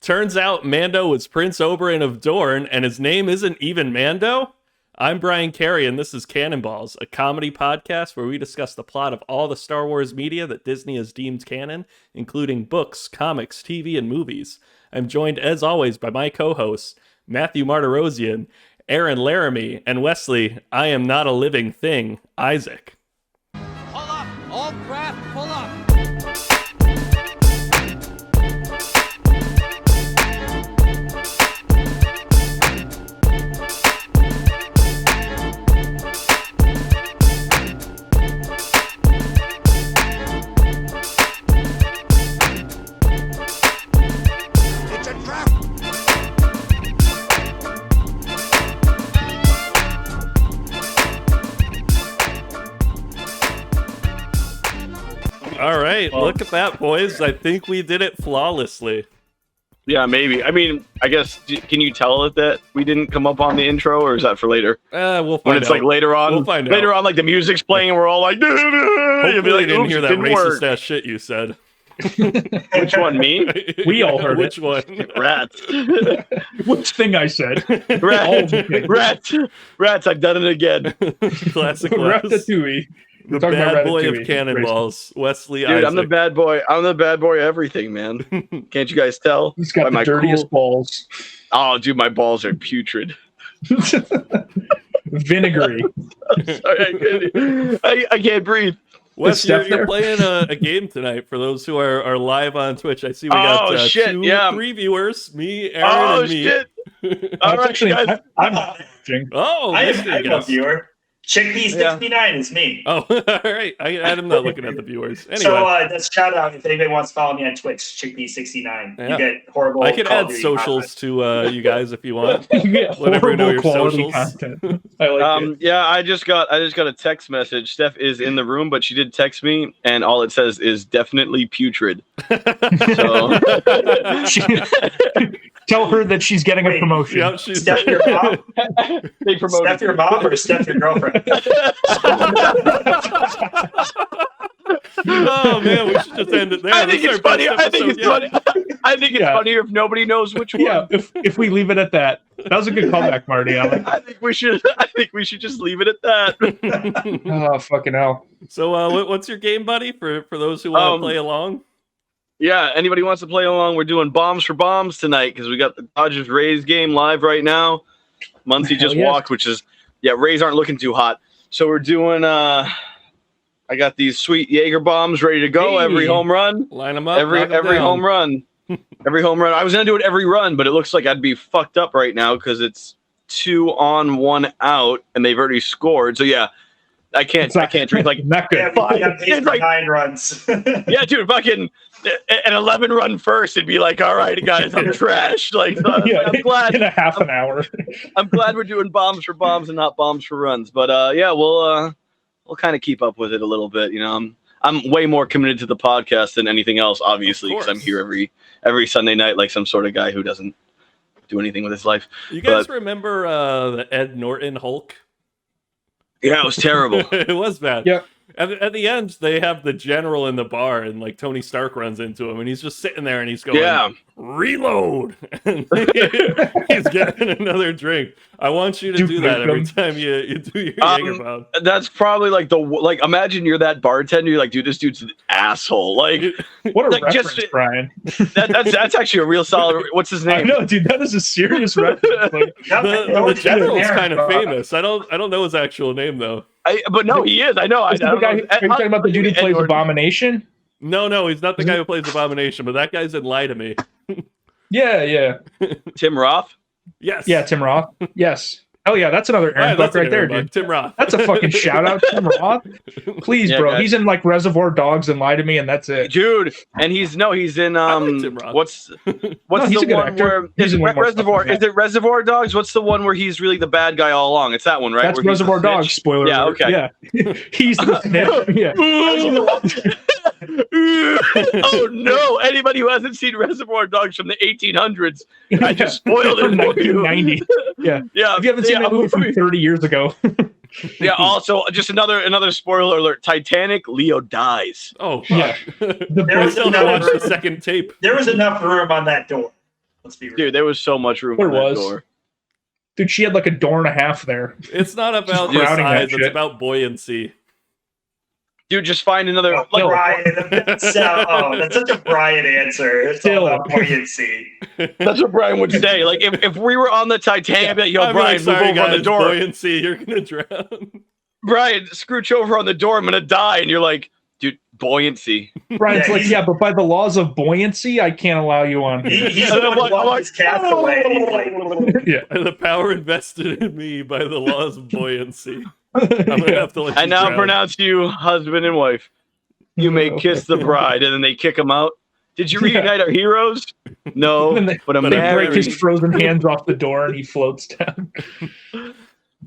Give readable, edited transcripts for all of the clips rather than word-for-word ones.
Turns out Mando was Prince Oberyn of Dorne, and his name isn't even Mando? I'm Brian Carey, and this is Cannonballs, a comedy podcast where we discuss the plot of all the Star Wars media that Disney has deemed canon, including books, comics, TV, and movies. I'm joined, as always, by my co-hosts, Matthew Martirosian, Aaron Laramie, and Wesley, I am not a living thing, Isaac. Pull up! All craft, pull up! All right, look at that, boys. I think we did it flawlessly. Yeah, maybe. I mean, I guess, can you tell it that we didn't come up on the intro, or is that for later? We'll find out. When it's like later on, we'll find later out. on, like the music's playing, and we're all like, hopefully you'll be like, you didn't hear that didn't work. racist-ass shit you said. Which one, me? We all heard Which it. one? Rats. Which thing I said? Rats, I've done it again. Classic Wes. Ratatouille. The Talking about bad boy of Ratatouille. Cannonballs, Wesley Dude, Isaac. I'm the bad boy. I'm the bad boy of everything, man. Can't you guys tell? He's got By the my dirtiest balls. Oh, dude, my balls are putrid. Vinegary. Sorry, I can't breathe. Wes, Is Steph you're there? playing a game tonight for those who are live on Twitch. I see we got three viewers, me, Aaron, and me. Shit. All right, Actually, guys. I'm watching. Oh, I'm mystery a guest. viewer. Chickpea69 is me. Oh, all right. I'm not looking at the viewers. Anyway, So that's shout out if anybody wants to follow me on Twitch, Chickpea69. Yeah. You get horrible. I can Call of add Duty socials to you guys if you want. You get Let everyone know horrible your quality socials. content. I like it. Yeah, I just got a text message. Steph is in the room, but she did text me, and all it says is definitely putrid. So Tell her that she's getting a Wait, promotion. Yep, she's Steph your mom? they promoted. Steph your mom or Steph your girlfriend? Oh man, we should just end it there. I think This is it's our funny. best I think it's episode yet. funny. I think it's Yeah. funnier if nobody knows which one. Yeah, if we leave it at that. That was a good callback, Marty. I like I think we should just leave it at that. Oh, fucking hell. So, what's your game, buddy? For those who want to play along. Yeah, anybody wants to play along? We're doing bombs for bombs tonight because we got the Dodgers Rays game live right now. Muncie just yes. walked, which is Rays aren't looking too hot. So we're doing. I got these sweet Jaeger bombs ready to go. Hey. Every home run, Line them up. every knock 'em down. home run, every home run. I was gonna do it every run, but it looks like I'd be fucked up right now because it's 2 on 1 out, and they've already scored. So yeah, I can't drink like. Not good. Yeah, we got paid It's for like- 9 runs. Yeah, dude, fucking an 11 run first, it'd be like, all right, guys, I'm trash. Like, Yeah, I'm glad. in a half an hour. I'm glad we're doing bombs for bombs and not bombs for runs. But yeah, we'll kind of keep up with it a little bit. You know, I'm way more committed to the podcast than anything else, obviously, because I'm course. here every Sunday night like some sort of guy who doesn't do anything with his life. You guys remember the Ed Norton Hulk? Yeah, it was terrible. It was bad. Yeah. At the end, they have the general in the bar, and like Tony Stark runs into him, and he's just sitting there, and he's going, Yeah. "Reload!" And he's getting another drink. I want you to do that every time you do your Jaeger bomb. That's probably like imagine you're that bartender. You're like, dude, this dude's an asshole. Like, What a Like, reference, just- Brian. that's actually a real solid. What's his I name? know, dude. That is a serious reference. Like, The general's kind of famous. I don't know his actual name though. But no, he is. I know. is that the guy, are you talking about the dude who plays Abomination? No, he's not the guy who plays Abomination, but that guy's in Lie to Me. Yeah. Tim Roth. Yes. Yeah, Tim Roth. Yes. Oh, yeah, that's another Aaron Buck that's right an there, Aaron Buck. dude. Tim Roth. That's a fucking shout out, Tim Roth. Please, Yeah, bro. guys. He's in like Reservoir Dogs and Lie to Me, and that's it. Dude, and he's in like Tim Roth. what's No, he's the a good one actor. where He's is in it way more stuff Reservoir? than Is it Reservoir Dogs? What's the one where he's really the bad guy all along? It's that one, right? That's Where he's the Reservoir Dogs. snitch? Spoiler. Yeah, alert. okay. Yeah. He's the snitch. Yeah. Oh no! Anybody who hasn't seen Reservoir Dogs from the 1800s, I just spoiled it From for you. 1990. Yeah. Yeah, If you haven't seen that movie from 30 years ago. yeah. Also, just another spoiler alert: Titanic. Leo dies. Oh, fuck. Yeah. I There was still another haven't watched the room. second tape. There was enough room on that door. Let's be real. Dude, there was so much room There on that was. door. Dude, she had like a door and a half there. It's not about the crowding that size, it's shit. about buiyancy. Dude, just find another. Oh, Like, Brian, that's such a Brian answer. It's Still. all about buoyancy. that's what Brian would say. Like, if we were on the Titanic, I'd be like, yo, I'm Brian, like, sorry, move over on the guys, door. buoyancy, you're gonna drown. Brian, scooch over on the door. I'm gonna die. And you're like, dude, buoyancy. Brian's Yeah, like, he's- yeah, but by the laws of buoyancy, I can't allow you on here. He's And the I'm one who like- locked his cats away. And he's like, Yeah. And the power invested in me by the laws of buoyancy. I'm gonna have to let I you now drown. pronounce you husband and wife. You may kiss the bride, and then they kick him out. Did you reunite our heroes? No, And they- but a but They a break marriage. his frozen hands off the door and he floats down.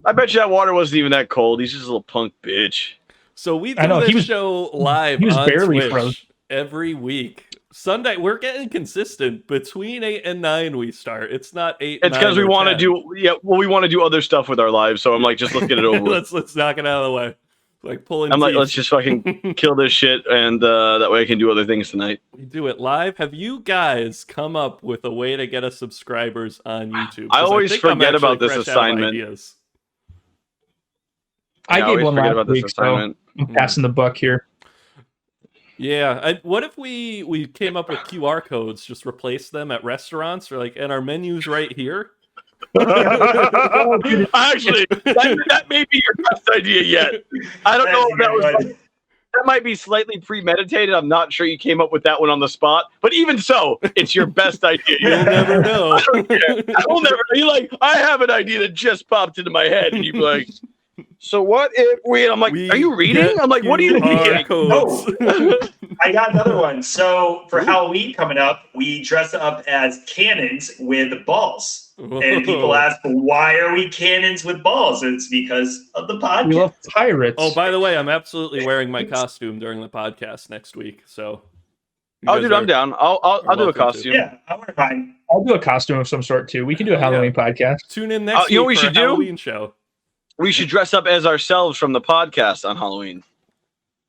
I bet you that water wasn't even that cold. He's just a little punk bitch. So we do I know, this he was- show live he was on barely Twitch frozen. every week. Sunday, we're getting consistent. Between 8 and 9 we start. It's not 8, It's because 9, we or want to 10. do we want to do other stuff with our lives. So I'm like, just let's get it over with. let's knock it out of the way. Like pulling I'm like, teeth. let's just fucking kill this shit, and that way I can do other things tonight. We do it live. Have you guys come up with a way to get us subscribers on YouTube? I 'Cause always think I'm forget about actually this fresh out of assignment. ideas. I always gave one forget last about this week, so assignment. I'm passing the buck here. Yeah, what if we came up with QR codes, just replace them at restaurants, or like, and our menu's right here? Actually, that may be your best idea yet. I don't know if that was. That might be slightly premeditated. I'm not sure you came up with that one on the spot, but even so, it's your best idea. You'll never know. I don't care. I will never. You're like, I have an idea that just popped into my head, and you'd be like, "So what if we?" And I'm like, We "Are you reading?" get I'm like, "What do you QR mean?" codes. I got another one. So for Halloween coming up, we dress up as cannons with balls. And people ask, why are we cannons with balls? And it's because of the We podcast. love pirates. Oh, by the way, I'm absolutely wearing my costume during the podcast next week. So, you Oh, guys dude, are- I'm down. I'll do a welcome to. costume. Yeah, I wear mine. I'll do a costume of some sort too. We can do a Oh, yeah. Halloween podcast. Tune in next you know what week we for should a do? Halloween show. We should dress up as ourselves from the podcast on Halloween.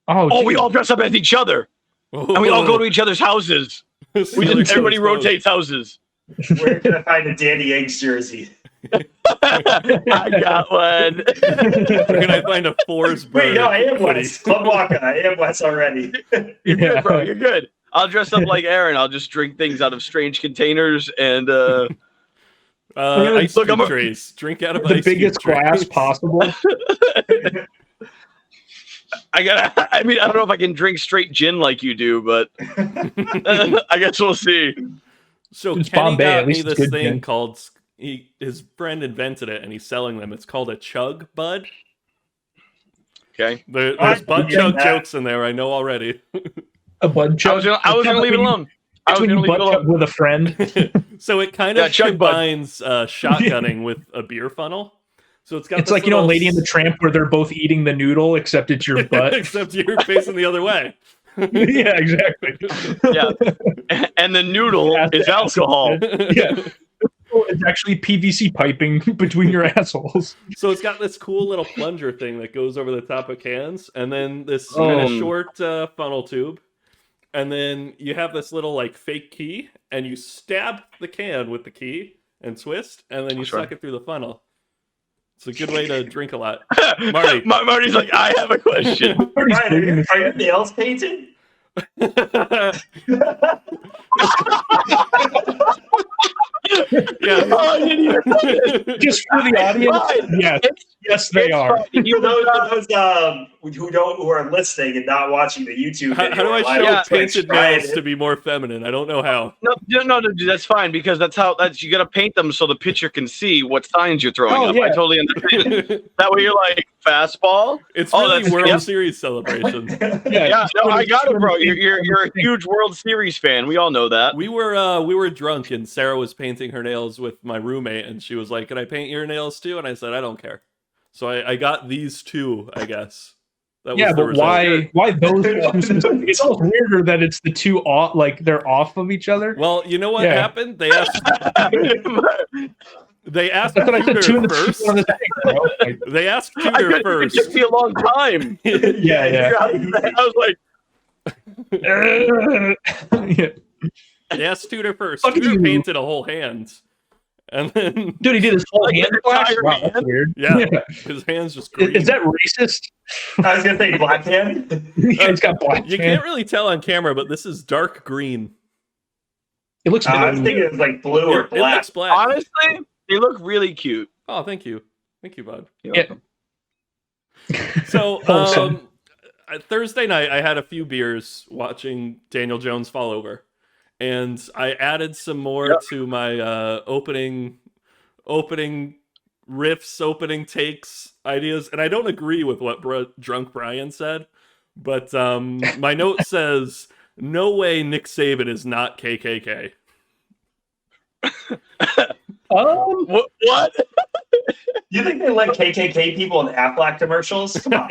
Oh, Oh, we geez. all dress up as each other, and we all go to each other's houses. We just everybody rotates houses. Where can I find a Danny Eggs jersey? I got one. Where can I find a Forsberg? Wait, no, I am hoodie? Wes. Club Waka. I am Wes already. You're good, bro. You're good. I'll dress up like Aaron. I'll just drink things out of strange containers and Ice Look, cube I'm a- trays. Drink out of The ice cube biggest glass trays. possible. I don't know if I can drink straight gin like you do, but I guess we'll see. So It's Kenny Bombay, got at me least it's this good thing gin. called. His friend invented it, and he's selling them. It's called a chug bud. Okay. There's I butt get chug that. jokes in there. I know already. A bud chug. I was gonna leave it alone. I It's was when gonna you leave it butt chug alone. with a friend. So it kind Yeah, of chug bud. combines shotgunning with a beer funnel. So it's got. It's this like, you know, little Lady and the Tramp where they're both eating the noodle, except it's your butt. except you're facing the other way. Yeah, exactly. Yeah. And the noodle is alcohol. Yeah. It's actually PVC piping between your assholes. So it's got this cool little plunger thing that goes over the top of cans, and then this kind of short funnel tube, and then you have this little like fake key, and you stab the can with the key and twist, and then you Sure. suck it through the funnel. It's a good way to drink a lot. Marty. Marty's like, I have a question. Ryan, are your nails painted? Yeah. Oh, I didn't even know this. Just for the audience, Fine. yes, yes, they It's are. fine. For those who are listening and not watching the YouTube How video, do I or live show on Twitch, painted Ryan, nails to be more feminine? I don't know how. No, dude, that's fine because that's you got to paint them so the pitcher can see what signs you're throwing Oh, up. yeah. I totally understand. That way you're like fastball. It's Oh, really that's- World yep. Series celebration. Yeah, no, I got it, bro. You're a huge World Series fan. We all know that. We were drunk, and Sarah was painting her nails with my roommate, and she was like, "Can I paint your nails too?" And I said, "I don't care." So I got these two, I guess. That was Yeah, the but result. why those two specifically? It's almost weirder that it's the two off, like they're off of each other. Well, you know what Yeah. happened? They asked That's what I said. Two in Tudor the first. on the thing, bro. Like, They asked I Tudor couldn't, it first. took me a long time. yeah, I was like, yeah. Yeah. Yeah, Studer Fuck you. painted a whole hand. And then Dude, he did his whole Like hand an flash? entire Wow, that's hand? weird. Yeah, his hand's just green. Is that racist? I was gonna say black hand. Yeah, he's got black You hand. can't really tell on camera, but this is dark green. It looks I was blue. thinking it was like blue or It black. looks black. Honestly, they look really cute. Oh, thank you, bud. You're Yeah. welcome. So Wholesome. Thursday night, I had a few beers watching Daniel Jones fall over, and I added some more to my opening riffs, opening takes, ideas. And I don't agree with what Drunk Brian said, but my note says, "No way, Nick Saban is not KKK." What? You think they let KKK people in Aflac commercials? Come on.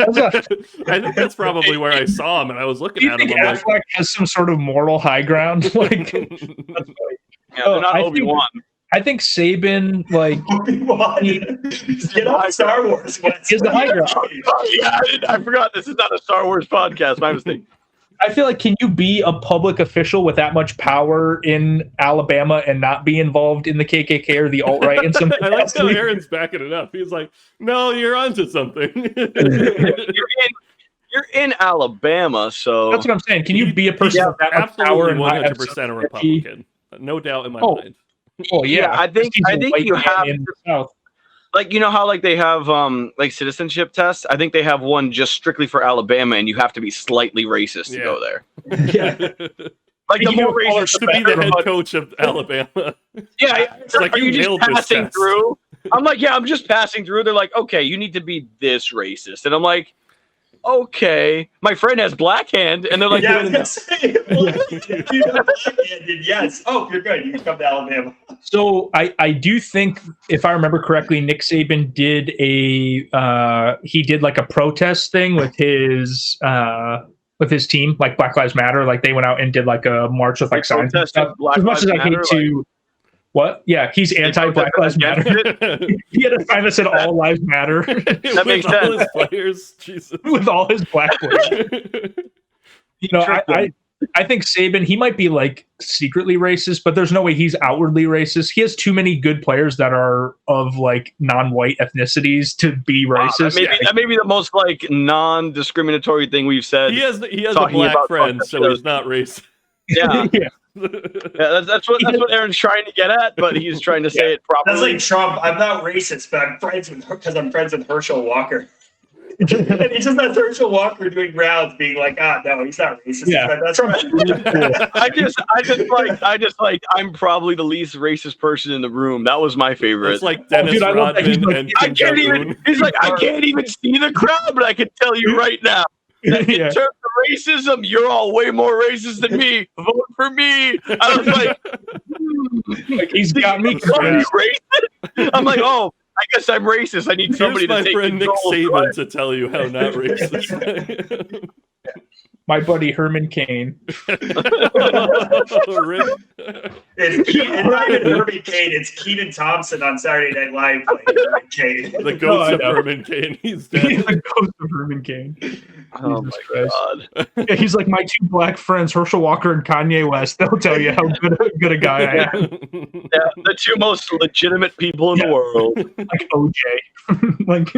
I think that's probably where I saw him, and I was Do looking you at him. think I'm like, Affleck has some sort of moral high ground? Like, Yeah, they're not I think- Obi-Wan. I think Saban, like, Obi-Wan. Get off Star Wars. is the high ground. Oh, yeah, I forgot this is not a Star Wars podcast. My mistake. I feel like, can you be a public official with that much power in Alabama and not be involved in the KKK or the alt-right in some I like how capacity? Aaron's backing it up. He's like, "No, you're onto something." You're in Alabama, so That's what I'm saying. Can you be a person He's with that much power absolutely and not have 100% a some- Republican. No doubt in my Oh. mind. Oh yeah, Yeah, I think He's a white you man have in the South. like you know how like they have like citizenship tests. I think they have one just strictly for Alabama, and you have to be slightly racist to Yeah. go there. Yeah. Like the You more know, racist, To be the head but- coach of Alabama. Yeah, it's like, are you you just nailed this passing test. through? I'm like, yeah, I'm just passing through. They're like, okay, you need to be this racist, and I'm like, okay. My friend has black hand, and they're like, Yeah, I no, was no, gonna say, if you have black-handed, yes. Oh, you're good. You can come to Alabama. So I do think, if I remember correctly, Nick Saban did he did like a protest thing with his team, like Black Lives Matter. Like they went out and did like a march with like signs and protested stuff. Black As much as Lives I hate Matter, to, what? Yeah, he's anti-Black Lives protested Matter. against it. He had a sign that said "All Lives Matter" That makes With all sense. his players. Jesus. with all his black players. You know, I think Saban, he might be like secretly racist, but there's no way he's outwardly racist. He has too many good players that are of like non-white ethnicities to be racist. That may be the most like non-discriminatory thing we've said. He has a Talking black about friend, fucked up so shows. he's not racist. Yeah, Yeah. yeah, that's what Aaron's trying to get at, but he's trying to say it That's properly. like Trump. I'm not racist, but I'm friends with her because I'm friends with Herschel Walker. And he just has Herschel Walker doing rounds, being like, no, he's not racist. Yeah. But that's right. I just like I'm probably the least racist person in the room. That was my favorite. It's like Dennis dude, I love that he's Rodman like, and I Kim can't Jong-un. even. He's like I can't even see the crowd, but I can tell you right now. In Yeah. terms of racism, you're all way more racist than me. Vote for me. I was like, Like, he's got me. you call me racist? I'm like, oh, I guess I'm racist. I need somebody Here's my to take friend Nick control. Saban to tell you how not racist. My buddy Herman Cain. Rip. It's not even Herman Cain. It's Keaton Thompson on Saturday Night Live playing Herman Cain. The No, ghost I of know. Herman Cain. He's He's dead. the ghost of Herman Cain. Oh Jesus my Christ. god. Yeah, he's like my two black friends, Herschel Walker and Kanye West. They'll tell you how good a guy I am. Yeah, the two most legitimate people in the world. Like OJ. Like,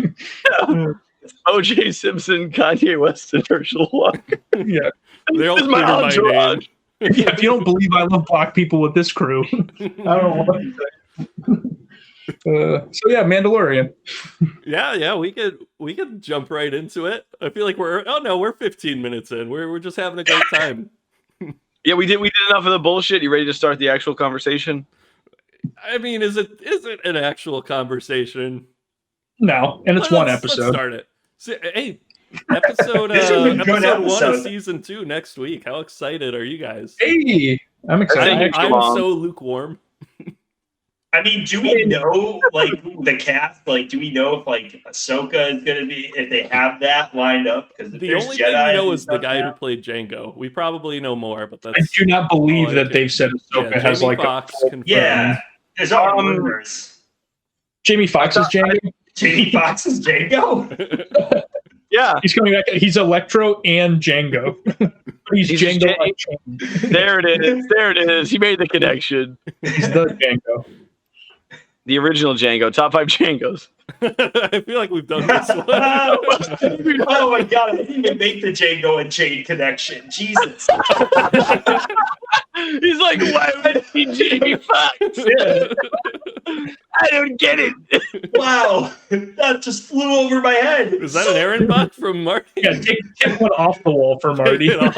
O.J. Simpson, Kanye West, and Herschel Walker. yeah. They all This is clear my my entourage. name. Yeah, if you don't believe I love black people with this crew, I don't know what to say. So yeah, Mandalorian. Yeah, we could jump right into it. I feel like we're 15 minutes in. We're just having a great time. Yeah, we did enough of the bullshit. You ready to start the actual conversation? I mean, is it an actual conversation? No, and it's one episode. Let's start it. So, hey, episode This is a good episode 1 episode. of season 2 next week. How excited are you guys? Hey, I'm excited. Thank you, I'm Mom. so lukewarm. I mean, do we know like the cast? Like, do we know if like Ahsoka is going to be if they have that lined up? Because The only thing we know is the guy who played Django. We probably know more, but I that's do not believe Oh, that okay. they've said Ahsoka yeah, has Jamie like Foxx a confirmed. Yeah, there's all rumors. Jamie Foxx is Django. Jamie Foxx is Django. Yeah. He's coming back. He's Electro and Django. He's Django. There it is. There it is. He made the connection. He's the Django. The original Django. Top 5 Djangos. I feel like we've done this one. Oh my god, I didn't even make the Django and Jane connection. Jesus. He's like, why would he Jamie Foxx? I don't get it. Wow, that just flew over my head. Is that an Aaron bot from Mardi? Yeah, take one off the wall for Marty. Take it off,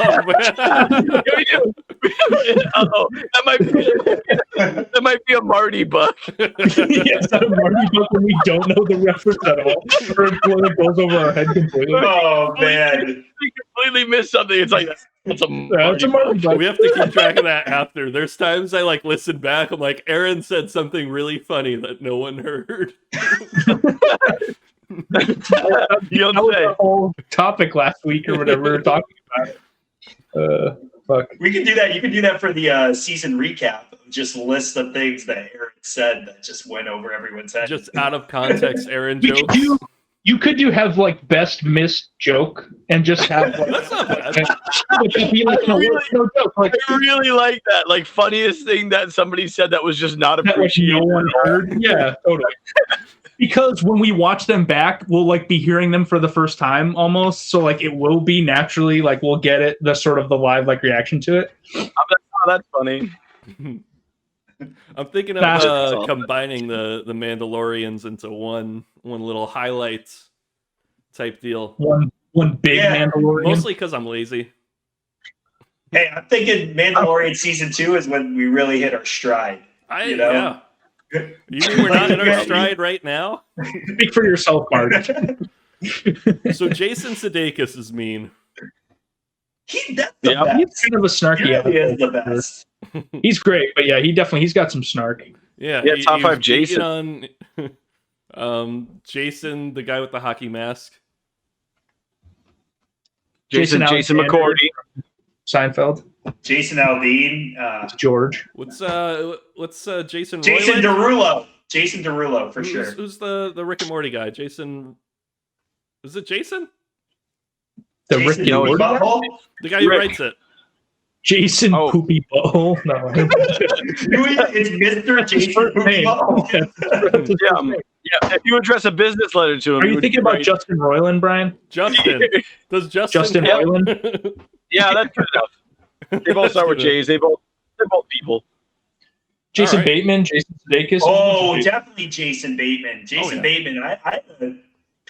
Oh, that might be a Marty buck. Yes, that a Marty book when we don't know the reference at all, or it goes over our head completely. Oh man, We completely missed something. It's like that's a It's a Marty book. We have to keep track of that after. There's times I like listen back. I'm like, Aaron said something really funny that no one heard. You'll That was say. the whole topic last week or whatever we were talking about. Fuck. we can do that. You can do that for the season recap. Just list the things that Eric said that just went over everyone's head. Just out of context, Aaron We jokes. could do have like best missed joke and just have like That's not bad. it could be like no joke like I really like that. Like funniest thing that somebody said that was just not that like appreciated. no one heard. Yeah, totally. Because when we watch them back, we'll like be hearing them for the first time almost. So like it will be naturally like we'll get it, the sort of the live like reaction to it. Oh, that's funny. I'm thinking of That's combining the Mandalorians into one little highlights type deal. One big Yeah. Mandalorian. Mostly because I'm lazy. Hey, I'm thinking Mandalorian season 2 is when we really hit our stride. You know? Yeah. You mean we're not in our stride right now? Speak for yourself, Mark. So Jason Sudeikis is mean. That's the Yeah. best. He's kind of a snarky. He is the best. He's great, but yeah, he's got some snark. Yeah, Yeah, top he 5 was Jason. beating on Jason, the guy with the hockey mask. Jason Alexander. McCourty. Seinfeld. Jason Aldean. George. What's Jason Jason Roiland? Derulo. Jason Derulo, for sure. Who's the Rick and Morty guy? Jason. Is it Jason? The Jason Ricky no, Poopy Morty guy? Butthole? The guy who Rick. writes it. Jason Oh. Poopy Butthole. No. It's Mr. His Jason first Poopy name. Butthole. Yeah, if you address a business letter to him, Are he you would thinking about write- Justin Roiland, Brian? Justin. Does Justin count? Roiland? Yeah, that's good enough. They both start with J's. They're both people. Jason All right. Bateman? Jason Sudeikis? Oh, definitely Jason Bateman. Jason yeah. Bateman. I had a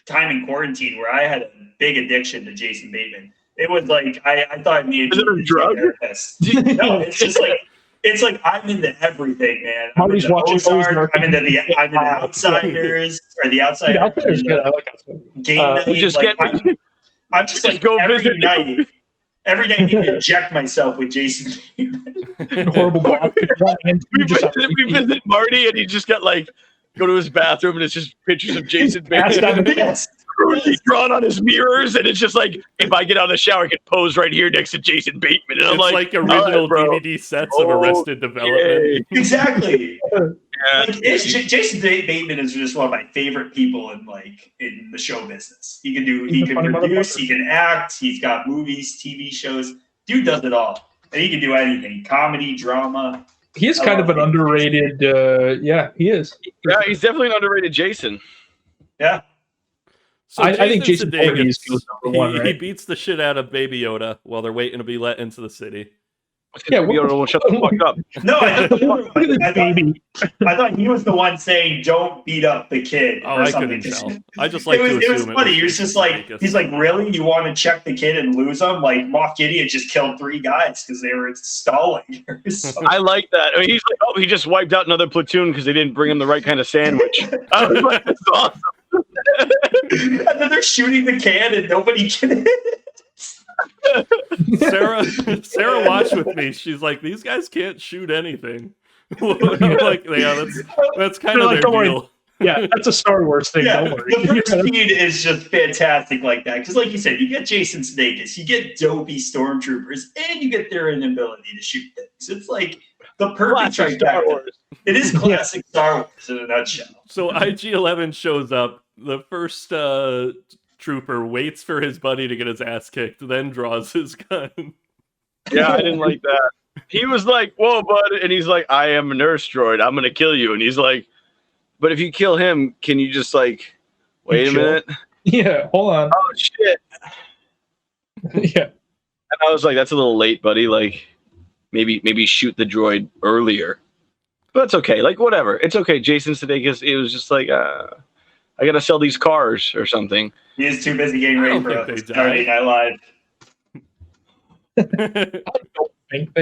time in quarantine where I had a big addiction to Jason Bateman. It was like I thought me and Is it a drug? No, it's just like it's like I'm into everything, man. I'm Marty's into watching Ozark, Ozark. I'm into the Outsiders or the Dude, Outsiders. Outsiders good. I like Outsiders. Game night. just like, get- I'm just just like go every visit. night. Every night I need to inject myself with Jason Bateman. Horrible boss. We visit Marty, and he just got like go to his bathroom, and it's just pictures of Jason Passed out. Bateman. Yes. He's drawn on his mirrors, and it's just like if I get out of the shower, I can pose right here next to Jason Bateman, and I'm It's like, like all original right, bro. DVD sets of Arrested Development. Yay. Exactly. Yeah. Like, Jason Bateman is just one of my favorite people in the show business. He can He's a funny produce, motherfucker. he can act, he's got movies, TV shows. Dude does it all. And he can do anything. Comedy, drama. He is kind of an underrated. Yeah, he is. Yeah, he's definitely an underrated Jason. Yeah. So I think Jason Sudeikis, Voorhees goes number one, he right? beats the shit out of Baby Yoda while they're waiting to be let into the city. Yeah, You don't shut the fuck up. No, I Look at this baby. thought he was the one saying, "Don't beat up the kid." Oh, or I something. couldn't tell. I just like It was, to it was assume funny. He was Jason just like, Sudeikis. he's like, really? You want to check the kid and lose him? Like Moff Gideon just killed 3 guys because they were stalling. So- I like that. I mean, he's like, oh, he just wiped out another platoon because they didn't bring him the right kind of sandwich. I was like, that's awesome. and then they're shooting the can and nobody can hit. Sarah watched with me. She's like, these guys can't shoot anything. I'm like, yeah, that's kind They're of like, their don't worry. deal. Yeah, that's a Star Wars thing. Yeah, Don't worry. the first scene is just fantastic like that. Because like you said, you get Jason Sudeikis, you get dopey stormtroopers, and you get their inability to shoot things. It's like the perfect Classic Star trifecta. Wars. It is classic Star Wars in a nutshell. So IG-11 shows up. The first trooper waits for his buddy to get his ass kicked, then draws his gun. Yeah, I didn't like that. He was like, "Whoa, bud," and he's like, "I am a nurse droid. I'm gonna kill you." And he's like, "But if you kill him, can you just like wait a minute?" Yeah, hold on. Oh shit! Yeah, And I was like, "That's a little late, buddy. Like, maybe shoot the droid earlier." But it's okay. Like, whatever. It's okay. Jason Sudeikis. It was just like, I gotta sell these cars or something. He is too busy getting I ready don't for think they Saturday Night Live.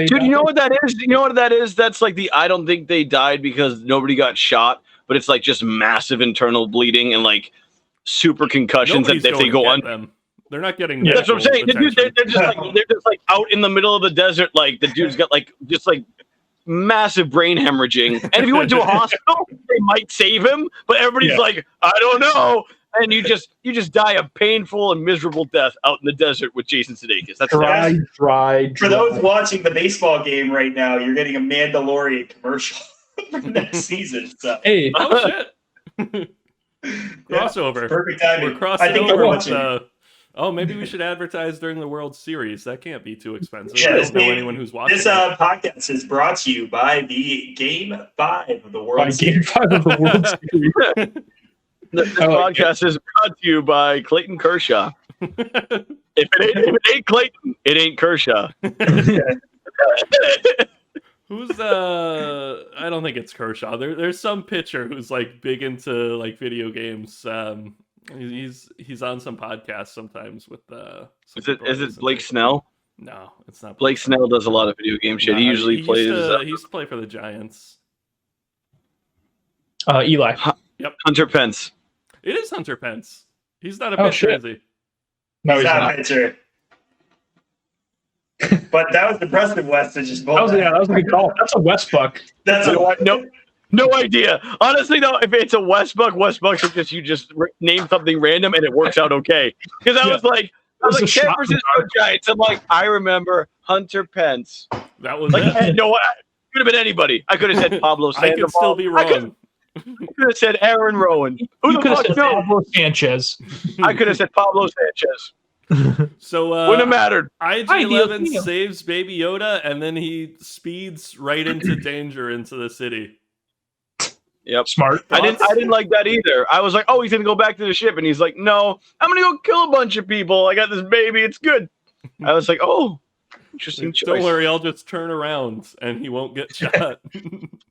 Dude, you know what that is? You know what that is? That's like I don't think they died because nobody got shot, but it's like just massive internal bleeding and like super concussions Nobody's that if they going go to get on. them. They're not getting. That's what I'm saying. medical attention. They're just like out in the middle of the desert. Like the dude's got like just like massive brain hemorrhaging. And if you went to a hospital, they might save him, but everybody's like, I don't know. And you just die a painful and miserable death out in the desert with Jason Sudeikis. That's dry. For those watching the baseball game right now, you're getting a Mandalorian commercial for next season. So. Hey, Oh shit! Crossover. Perfect timing. We're crossing I think over we're with. watching. Maybe we should advertise during the World Series. That can't be too expensive. Yeah, I don't know anyone who's watching. This podcast is brought to you by the Game 5 of the World by Series. Game 5 of the World Series. This podcast is brought to you by Clayton Kershaw. If it ain't Clayton, it ain't Kershaw. Who's I don't think it's Kershaw. There's some pitcher who's like big into like video games. He's on some podcasts sometimes with Is it Blake Snell? No, it's not. Blake Snell does a lot of video game shit. No, He usually plays. He used to play for the Giants. Eli. Hunter Pence. It is Hunter Pence. He's not a pitcher, is he? No, He's not a pitcher. But that was impressive, Wes, to just that was a good call. That's a West Buck. That's No idea. Honestly, though, if it's a Westbucks are just name something random and it works out okay. Because I was like, San Francisco Giants. I'm like, I remember Hunter Pence. That was like, it. No, could have been anybody. I could have said Pablo Sandoval. I could still be wrong. I could have said Aaron Rowan. Who the fuck knows? Pablo Sanchez. I could have said Pablo Sanchez. So wouldn't have mattered. IG-11 saves Baby Yoda, and then he speeds right into danger into the city. Yep. Smart. I didn't like that either. I was like, oh, he's gonna go back to the ship, and he's like, no, I'm gonna go kill a bunch of people. I got this baby. It's good. I was like, oh, interesting choice. Don't worry, I'll just turn around, and he won't get shot.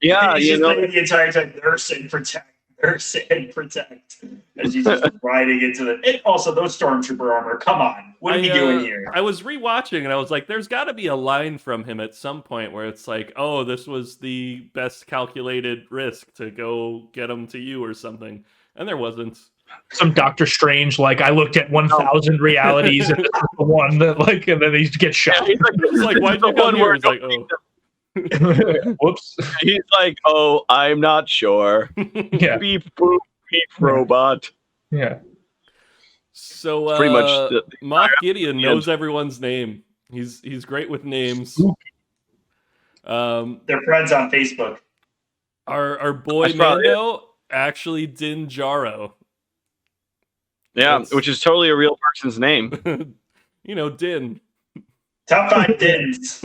Yeah, he's just know, playing the entire time, nurse and protect, as he's just riding into the. And also, those stormtrooper armor. Come on, what are we doing here? I was rewatching, and I was like, "There's got to be a line from him at some point where it's like, oh, this was the best calculated risk to go get him to you or something," and there wasn't. Some Doctor Strange, like I looked at 1,000 realities and this is the one that and then he gets shot. Yeah, he's like, why'd you come here? He's like, oh. Whoops. He's like, oh, I'm not sure. Yeah. Beep boop beep robot. Yeah. So pretty much Moff Gideon knows everyone's name. He's great with names. They're friends on Facebook. Our boy Mando actually Din Djarin. Yeah, which is totally a real person's name. Din. Top 5 Dins.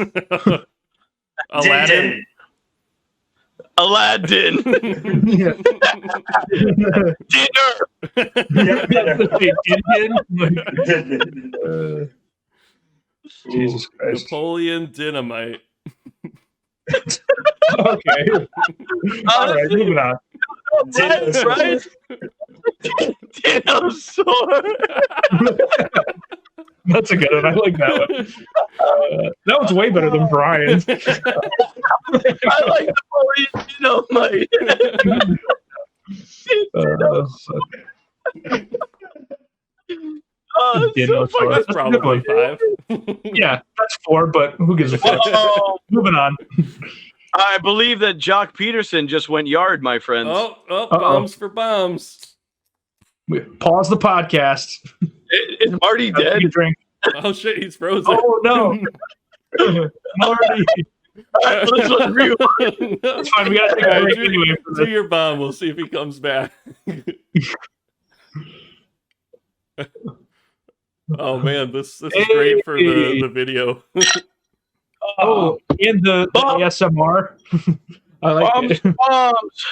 Aladdin. Aladdin. Dinner. Jesus Christ. Napoleon Dynamite. Okay. All right, moving on. Right? Dinosaur. That's a good one. I like that one. That was way better than Brian's. I like Napoleon Dinosaite. That's probably 5. Yeah, that's 4, but who gives a fuck? Moving on. I believe that Jock Peterson just went yard, my friends. Oh, bombs for bombs. Pause the podcast. Is Marty dead? Drink. Oh shit, he's frozen. Oh no. Marty. Right, let's real. It's fine. We gotta take a break anyway. Do your bomb. We'll see if he comes back. Oh man, this is great for the video. And the ASMR. I like it. Bombs.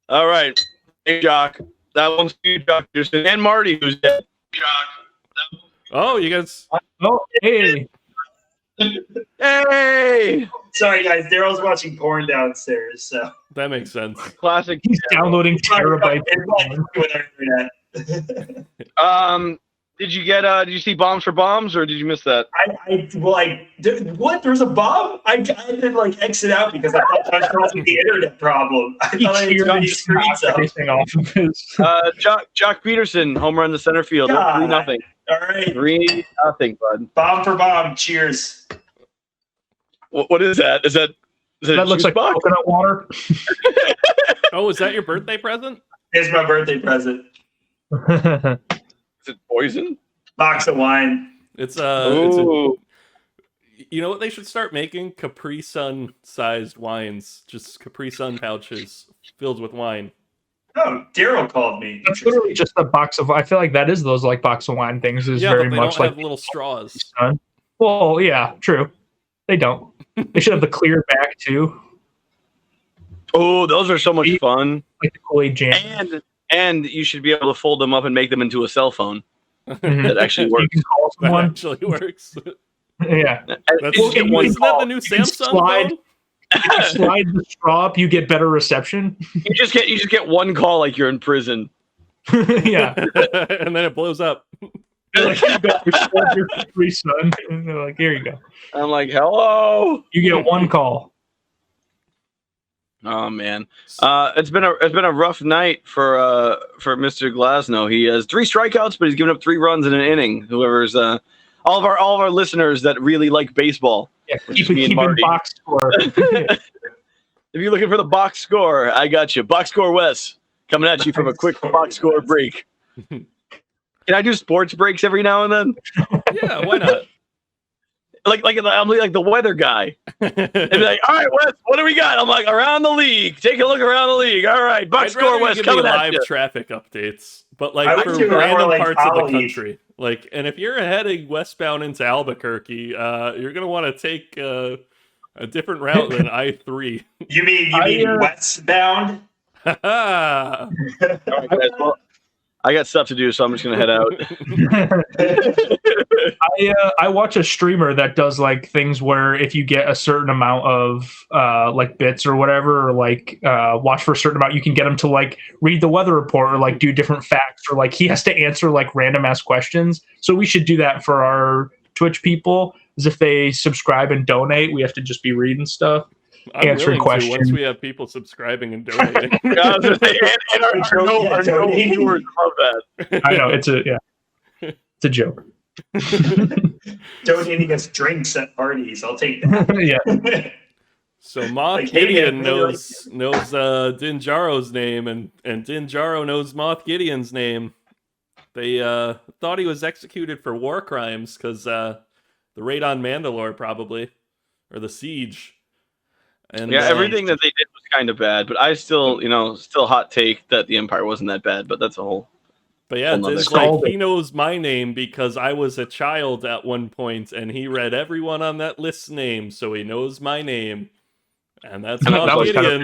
All right. Hey, Jock. That one's for you, Jock Peterson. And Marty, who's dead. Jock. Oh, you guys. Oh, hey. Hey! Sorry, guys. Daryl's watching porn downstairs, so That makes sense. Classic. He's downloading terabytes. Did you see Bombs for Bombs, or did you miss that? What? There's a bomb? I did like exit out because I thought I was causing the internet problem. I thought I had turned these screens up. Off of his. Jock Peterson, home run to center field. 3-0. All right. 3-0, bud. Bomb for bomb. Cheers. What is that? Is that looks like box? coconut water. Oh, is that your birthday present? It's my birthday present. Is it poison? Box of wine. It's Ooh. you know what they should start making? Capri Sun sized wines. Just Capri Sun pouches filled with wine. Oh, Daryl called me. That's literally just a box of. I feel like that is those like box of wine things. Is Yeah, very but they much don't like have little straws. Well, yeah, true. They don't. They should have the clear back too. Oh, those are so much fun. Like the Kool-Aid jam. And you should be able to fold them up and make them into a cell phone. That actually works. You can call That someone. actually works. Yeah. That's, Just get one isn't that the new You can Samsung slide- phone? If you slide the straw up, you get better reception. You just get one call like you're in prison. Yeah. And then it blows up. Like, you got your free son. And they're like, here you go. I'm like, hello. You get one call. Oh man, it's been a rough night for Mr. Glasnow. He has 3 strikeouts, but he's given up 3 runs in an inning. Whoever's all of our listeners that really like baseball. Yeah, Which keep is me and in Marty. box score. If you're looking for the box score, I got you. Box score Wes coming at you from a quick box score break. Can I do sports breaks every now and then? Yeah, why not? Like I'm like the weather guy. And be like, all right, Wes, what do we got? I'm like, around the league. Take a look around the league. All right, box I'd rather score you Wes give me coming at live you. traffic updates, but I like would for do more random like parts of the colleague. country. Like, and if you're heading westbound into Albuquerque, you're gonna want to take a different route than I-3. You mean westbound? All right, guys, well, I got stuff to do, so I'm just gonna head out. I watch a streamer that does like things where if you get a certain amount of like bits or whatever, or like watch for a certain amount, you can get him to like read the weather report or like do different facts, or like he has to answer like random ass questions. So we should do that for our Twitch people. Is if they subscribe and donate, we have to just be reading stuff. I'm Answering willing to questions. once we have people subscribing and donating. and our no viewers love that. I know it's a joke. Donating us drinks at parties. I'll take that. Yeah. So Moth Like, hey, Gideon man, knows Din Djaro's name, and Din Djaro knows Moth Gideon's name. They thought he was executed for war crimes because the raid on Mandalore, probably, or the siege. And Yeah, everything that they did was kind of bad, but I still hot take that the Empire wasn't that bad, but that's a whole. But yeah, Another Din's like, he knows my name because I was a child at one point, and he read everyone on that list's name, so he knows my name. And that's That Moth was kind of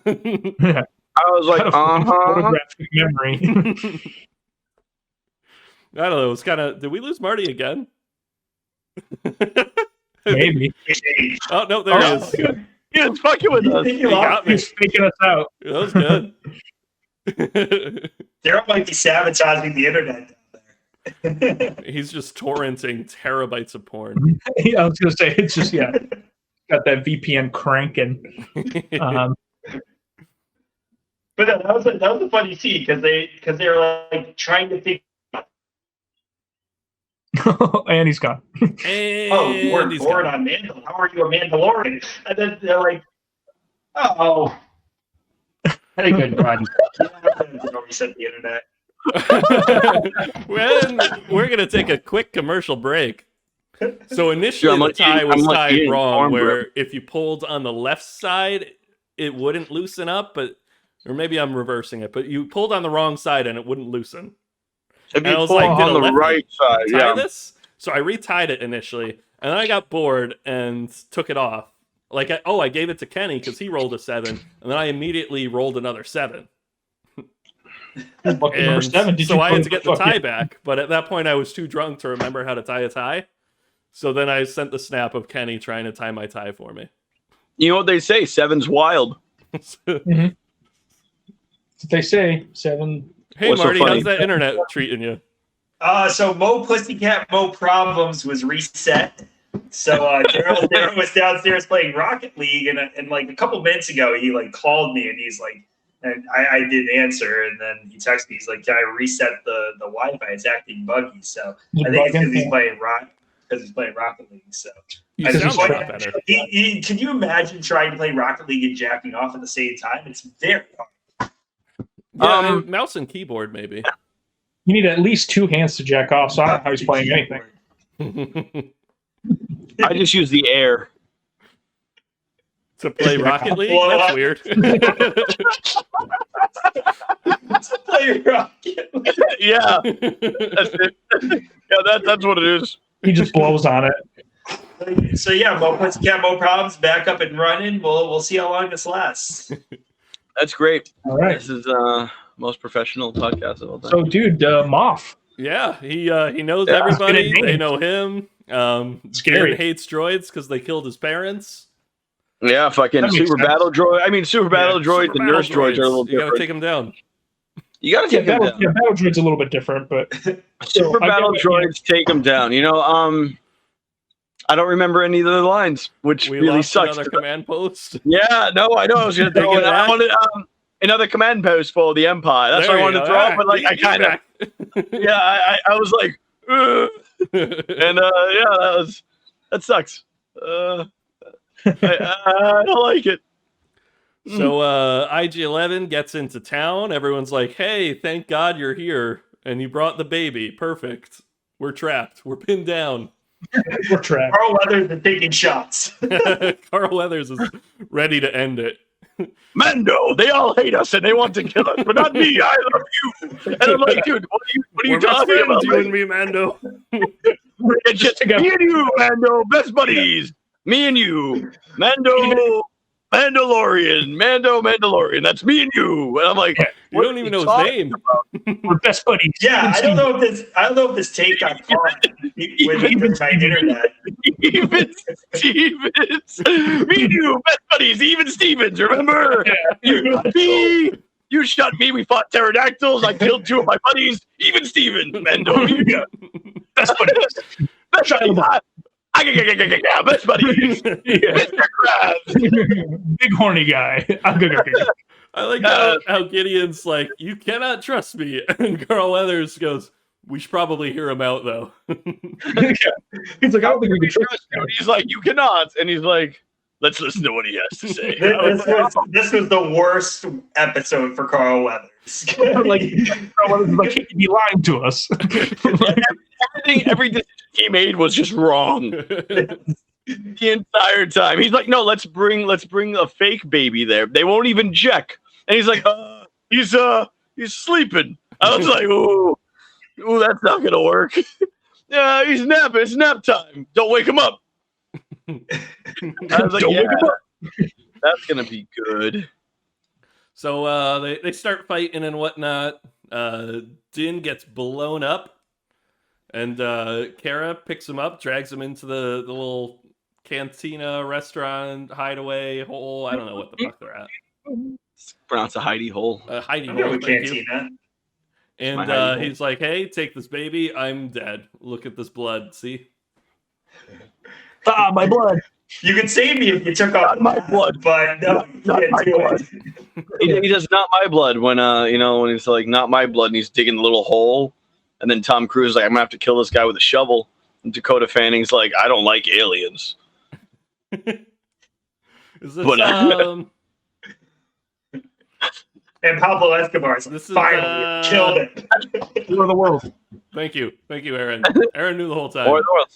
Gideon. I was like, photographic memory. I don't know. It's kind of. Did we lose Marty again? Maybe. Oh no, there he is. He was fucking with us. He got me. He's faking us out. That was good. Daryl might be sabotaging the internet down there. He's just torrenting terabytes of porn. Yeah, I was gonna say it's just got that VPN cranking. But that was a funny scene because they were like trying to think. And he's gone. And You weren't he's born gone. on Mandalore. How are you a Mandalorian? And then they're like, oh. Had a good run. Reset the internet. We're going to take a quick commercial break. So initially I'm the like tie eating- was I'm like tied eating wrong, cornbread. where if you pulled on the left side, it wouldn't loosen up, or maybe I'm reversing it, but you pulled on the wrong side and it wouldn't loosen. If And I you was pull like, did on a the lefty right side, tie yeah. this? So I retied it initially, And then I got bored and took it off. Like, I gave it to Kenny because he rolled a 7, and then I immediately rolled another 7. Lucky number 7. So I had to get the tie back, but at that point I was too drunk to remember how to tie a tie. So then I sent the snap of Kenny trying to tie my tie for me. You know what they say? 7's wild. Mm-hmm. They say 7. Hey, What's so Marty, funny? how's that internet treating you? So Mo Pussycat Mo Problems was reset. So Daryl was downstairs playing Rocket League, and like a couple minutes ago, he like called me, and he's like, and I didn't answer, and then he texted me. He's like, "Can I reset the Wi-Fi? It's acting buggy." So I think it's because he's playing Rocket League. So You sound a lot better. Can you imagine trying to play Rocket League and jacking off at the same time? It's very hard. Yeah, mouse and keyboard maybe. You need at least 2 hands to jack off, so I don't know how he's playing anything. I just use the air. To play Rocket League? That's weird. To play Rocket League. Yeah. That's it. Yeah, that's what it is. He just blows on it. So yeah, Mo Pussycat Mo Problems back up and running. We'll see how long this lasts. That's great. All right. This is most professional podcast of all time. So, dude, Moff. Yeah, he knows everybody. They know him. Scary. Dan hates droids because they killed his parents. Yeah, fucking That makes super sense. battle droid. I mean, super battle droids Super and battle nurse droids are a little You gotta different. take him down. You gotta take them down. Battle Droid's a little bit different, but Super I battle get- droids take them down. You know, I don't remember any of the lines, which We really lost sucks. another command post. Yeah, no, I know. I was gonna throw Take it. it I back. wanted another command post for the Empire. That's There what I you wanted go. to throw, Ah, but like I he's kind of, back. yeah, I was like, "Ugh." And yeah, that sucks. I don't like it. So IG-11 gets into town. Everyone's like, "Hey, thank God you're here, and you brought the baby. Perfect. We're trapped. We're pinned down." we're trapped. Carl Weathers is taking shots. Carl Weathers is ready to end it. Mando, they all hate us and they want to kill us, but not me. I love you. And I'm like, dude, what are you We're best talking friends, about? you and me, Mando. It's just me and you, Mando, best buddies. Me and you, Mando, Mandalorian. That's me and you. And I'm like, You don't even know his name. We're best buddies. Yeah, I don't know if this take got caught with my internet. Even Stevens. Me and you, best buddies. Even Stevens, remember? You shot me. We fought pterodactyls. I killed 2 of my buddies. Even Stevens, Mando. Best buddies. Best buddies. Best buddies. Mr. Krabs. Big horny guy. I like how Gideon's like, "You cannot trust me," and Carl Weathers goes, "We should probably hear him out, though." He's like, I don't think we can trust And he's like, you cannot. And he's like, let's listen to what he has to say. This was the worst episode for Carl Weathers. like, he'd be lying to us. Every decision he made was just wrong the entire time. He's like, no, let's bring a fake baby there. They won't even check. And he's like, he's sleeping. I was like, ooh, that's not gonna work. Yeah, he's napping. It's nap time. Don't wake him up. I was like, Don't wake him up. That's gonna be good. So they start fighting and whatnot. Din gets blown up, and Kara picks him up, drags him into the little cantina restaurant hideaway hole. I don't know what the fuck they're at. It's pronounced a hidey hole. Hidey I know hole. we Thank can't you. see that. And he's like, "Hey, take this baby. I'm dead. Look at this blood. See?" My blood. You could save me if you took off My blood. but no, you Not can't my do blood. it. He does not my blood when when he's like not my blood and he's digging the little hole, and then Tom Cruise is like, I'm gonna have to kill this guy with a shovel, and Dakota Fanning's like, I don't like aliens. Is this, But, And Pablo Escobar's like, This is, finally killed it. You are the world. Thank you, Aaron. Aaron knew the whole time. Or the world.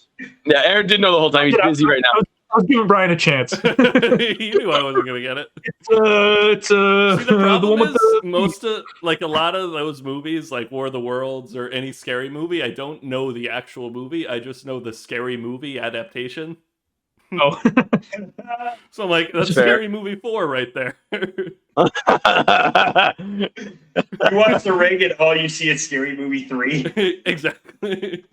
Yeah, Aaron did know the whole time. He's busy right now. was giving Brian a chance. You knew I wasn't gonna get it. It's See, the problem the one with is the most of like a lot of those movies, like War of the Worlds or any scary movie, I don't know the actual movie. I just know the scary movie adaptation. oh. So I'm like, that's Fair. Scary Movie 4 right there. You watch The Ring and all you see is Scary Movie 3. Exactly.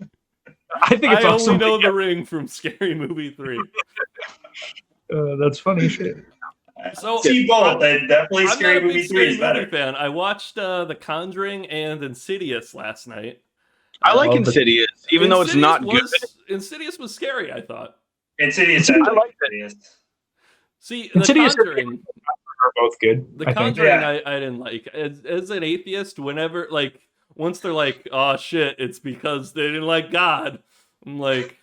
I think it's I awesome. only know The Ring from Scary Movie 3. That's funny shit. So See both, and definitely I'm Scary not a Movie big 3 Scary is better. Movie fan. I watched The Conjuring and Insidious last night. I like love the- Insidious, even though it's not good. Insidious was scary, I thought. Insidious. I like it. See, Insidious The Conjuring. are both good. The I think. Conjuring, Yeah. I didn't like. As an atheist, whenever like once they're like, "Oh shit," it's because they didn't like God. I'm like,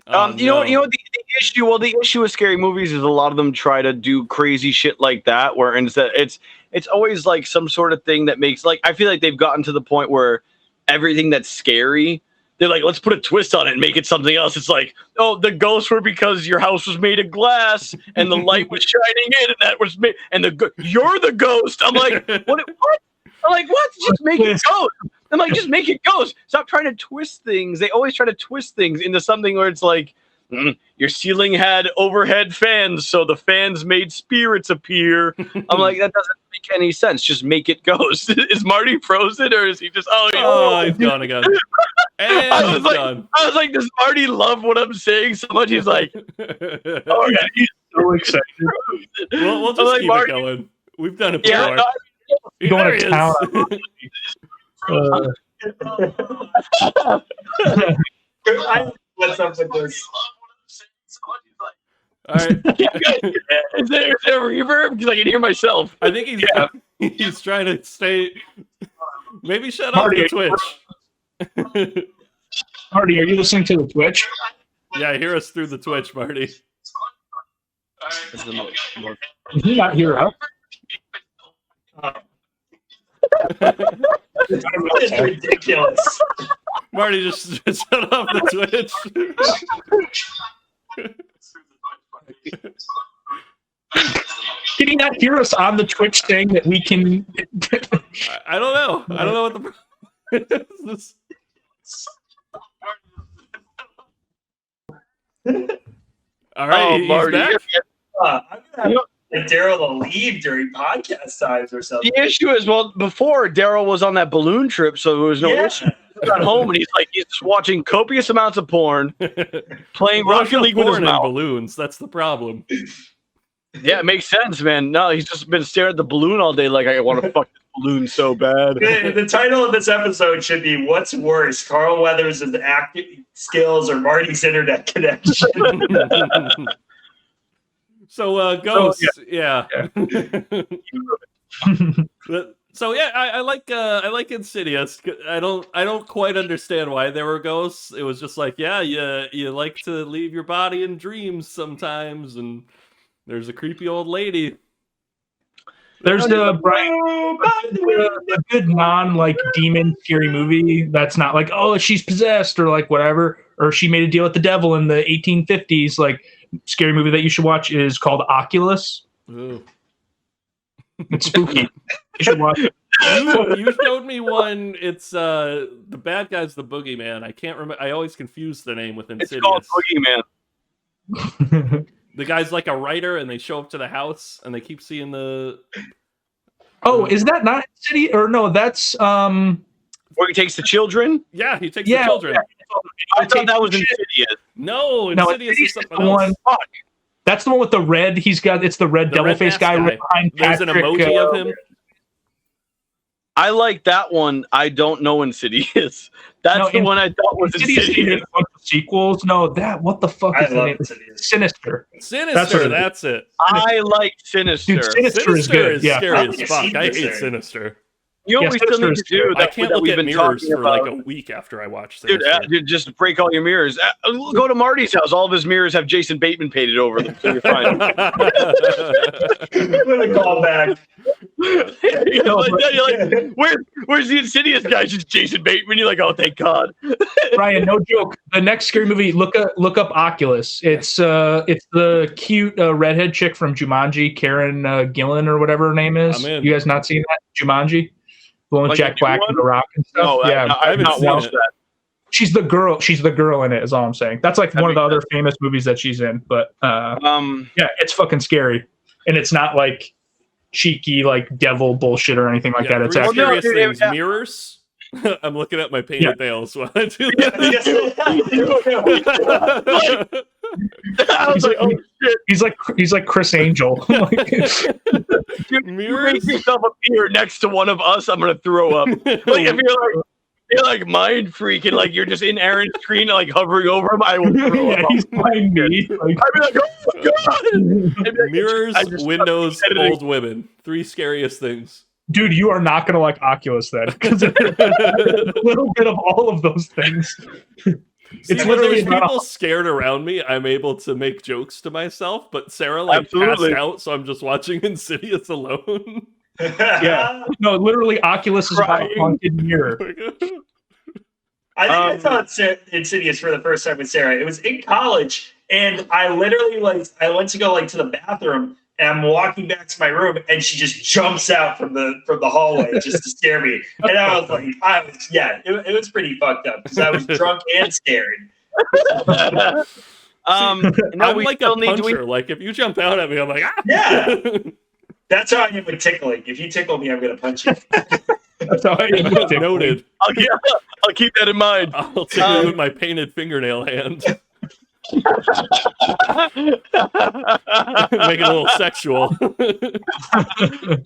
oh, you know the issue. Well, the issue with scary movies is a lot of them try to do crazy shit like that, where instead it's always like some sort of thing that makes like I feel like they've gotten to the point where everything that's scary, they're like, let's put a twist on it and make it something else. It's like, oh, the ghosts were because your house was made of glass and the light was shining in, and that was made, and you're the ghost. I'm like, what? I'm like, what? Just make it ghost. I'm like, just make it ghost. Stop trying to twist things. They always try to twist things into something where it's like, your ceiling had overhead fans, so the fans made spirits appear. I'm like, that doesn't make any sense. Just make it ghost. Is Marty frozen, or is he just? Oh, he's gone again. And I he's gone. was like, does Marty love what I'm saying so much? He's like, Oh yeah, he's so excited. We'll I'm just like, keep Marty- it going. We've done it before. yeah, no, Going There to he town. What's up with this? All right. is there a reverb? Because I can hear myself. I think he's trying to stay. Maybe shut Marty, off the Twitch. Marty, are you listening to the Twitch? Yeah, hear us through the Twitch, Marty. Can he not hear us? It's ridiculous. Marty, just shut off the Twitch. Can he not hear us on the Twitch saying that we can? I don't know. I don't know what the problem is. All right, he's Marty, back. I'm gonna have Daryl to leave during podcast times or something. the issue is, well, before Daryl was on that balloon trip, so there was no issue. He got home and he's just watching copious amounts of porn, playing Well, Rocket League with his porn and mouth. balloons. That's the problem. Yeah, it makes sense, man. No, he's just been staring at the balloon all day like I want to fuck this balloon so bad. The title of this episode should be "What's Worse: Carl Weathers' acting skills or Marty's internet connection?" So, ghosts, yeah. So yeah, I like Insidious. I don't quite understand why there were ghosts. It was just like, yeah, you like to leave your body in dreams sometimes, and there's a creepy old lady. There's the a good non like demon scary movie that's not like, oh, she's possessed or like whatever, or she made a deal with the devil in the 1850s. Like scary movie that you should watch is called Oculus. Ooh. It's spooky. You should watch it. You showed me one. It's the bad guy's the boogeyman. I can't remember. I always confuse the name with It's Insidious. called Boogeyman. The guy's like a writer, and they show up to the house, and they keep seeing the. Oh, is that not City? Or no, that's Where he takes the children? Yeah, he takes yeah, the children. yeah. I thought that was Insidious. No, No, Insidious is something the else. one. That's the one with the red. He's got it's the red The devil red face mask guy guy. right behind There's an Patrick, emoji of him. I like that one. I don't know Insidious. That's No, the one I thought was Insidious. Insidious. A bunch of sequels. No, that what the fuck I is the love name? Insidious. Sinister. Sinister, That's that's it. I like Sinister. Dude, Sinister is good. Yeah. scary I as like fuck. I hate Sinister. Sinister. You know what we still need to do? I can't look at mirrors for like a week after I watch this. Dude, just break all your mirrors. Go to Marty's house. All of his mirrors have Jason Bateman painted over them, so you're fine. What a callback. Where's the Insidious guy? Just Jason Bateman. You're like, oh, thank God. Ryan, no joke. The next scary movie, look up Oculus. It's the cute redhead chick from Jumanji, Karen Gillan or whatever her name is. You guys not seen that Jumanji? The one with Jack Black and The Rock and stuff. No, yeah, I haven't watched that. She's the girl. She's the girl in it. Is all I'm saying. That's like one of the other famous movies that she's in. But yeah, it's fucking scary, and it's not like cheeky like devil bullshit or anything like that. It's actually things. Mirrors. I'm looking at my painted nails while I do that. He's like Chris Angel. You make yourself appear next to one of us, I'm gonna throw up. Like if you're like mind freaking, like you're just in Aaron's screen, like hovering over him, I will throw up. He's behind me. I'd be like, oh my God. Mirrors, windows, old women. 3 scariest things. Dude, you are not going to like Oculus then, because a little bit of all of those things. It's literally there's people scared around me. I'm able to make jokes to myself, but Sarah passed out, so I'm just watching Insidious alone. Yeah, no, literally Oculus is about a haunted mirror. I think I saw Insidious for the first time with Sarah. It was in college, and I literally I went to go to the bathroom. And I'm walking back to my room, and she just jumps out from the hallway just to scare me. And I was like, it was pretty fucked up because I was drunk and scared. I'm like a puncher. Like if you jump out at me, I'm like, ah. Yeah. That's how I am with tickling. If you tickle me, I'm gonna punch you. That's how I am with tickling. Noted. I'll keep that in mind. I'll tickle you with my painted fingernail hand. Make it a little sexual.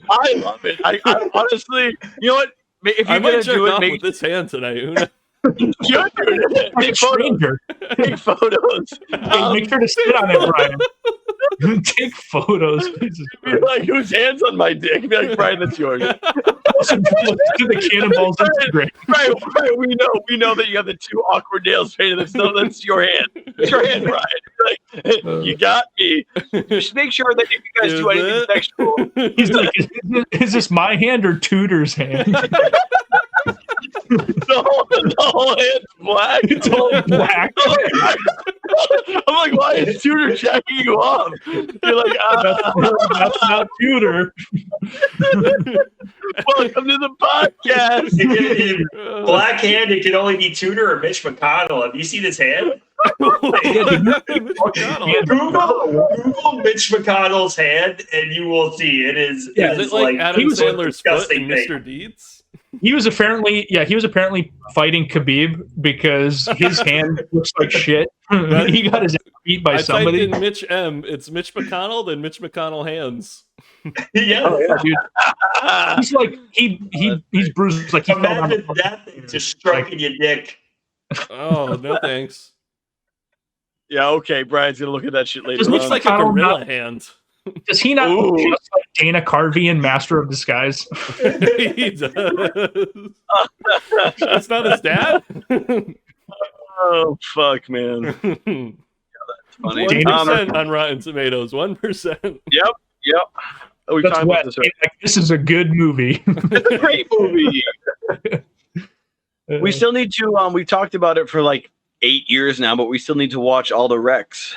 I love it. I honestly, you know what? If I might jerk off with this hand tonight. Take photos. Take photos. Make sure to sit on it, Brian. Take photos. Be like, whose hand's on my dick? Be like, Brian, that's yours. To the Cannonballs Instagram. Right. We know that you have the 2 awkward nails painted. That's your hand. It's your hand, Brian. Like, you got me. Just make sure that if you guys do anything sexual. He's like, is this my hand or Tudor's hand? The whole hand's black. It's all black. I'm like, why is Tudor jacking you off? You're like, that's not Tudor. Welcome to the podcast. Black hand, it can only be Tudor or Mitch McConnell. Have you seen his hand? Google Mitch McConnell's hand, and you will see it is. Yeah, is it like Adam Sandler's foot in Mr. Deeds? He was apparently fighting Khabib because his hand looks like shit. He got his ass beat by somebody. In Mitch M, it's Mitch McConnell, then Mitch McConnell hands. Yeah, dude. He's like he's bruised. Like he imagine that thing just striking your dick. Oh no, thanks. Yeah, okay. Brian's gonna look at that shit later. It looks like a gorilla hand. Does he not look just like Dana Carvey in Master of Disguise? He does. That's not his dad? Oh, fuck, man. Yeah, that's funny. 1% on Rotten Tomatoes. 1%. Yep. We've talked about this already. This is a good movie. It's a great movie. We still need to, we've talked about it for like 8 years now, but we still need to watch all the Recs.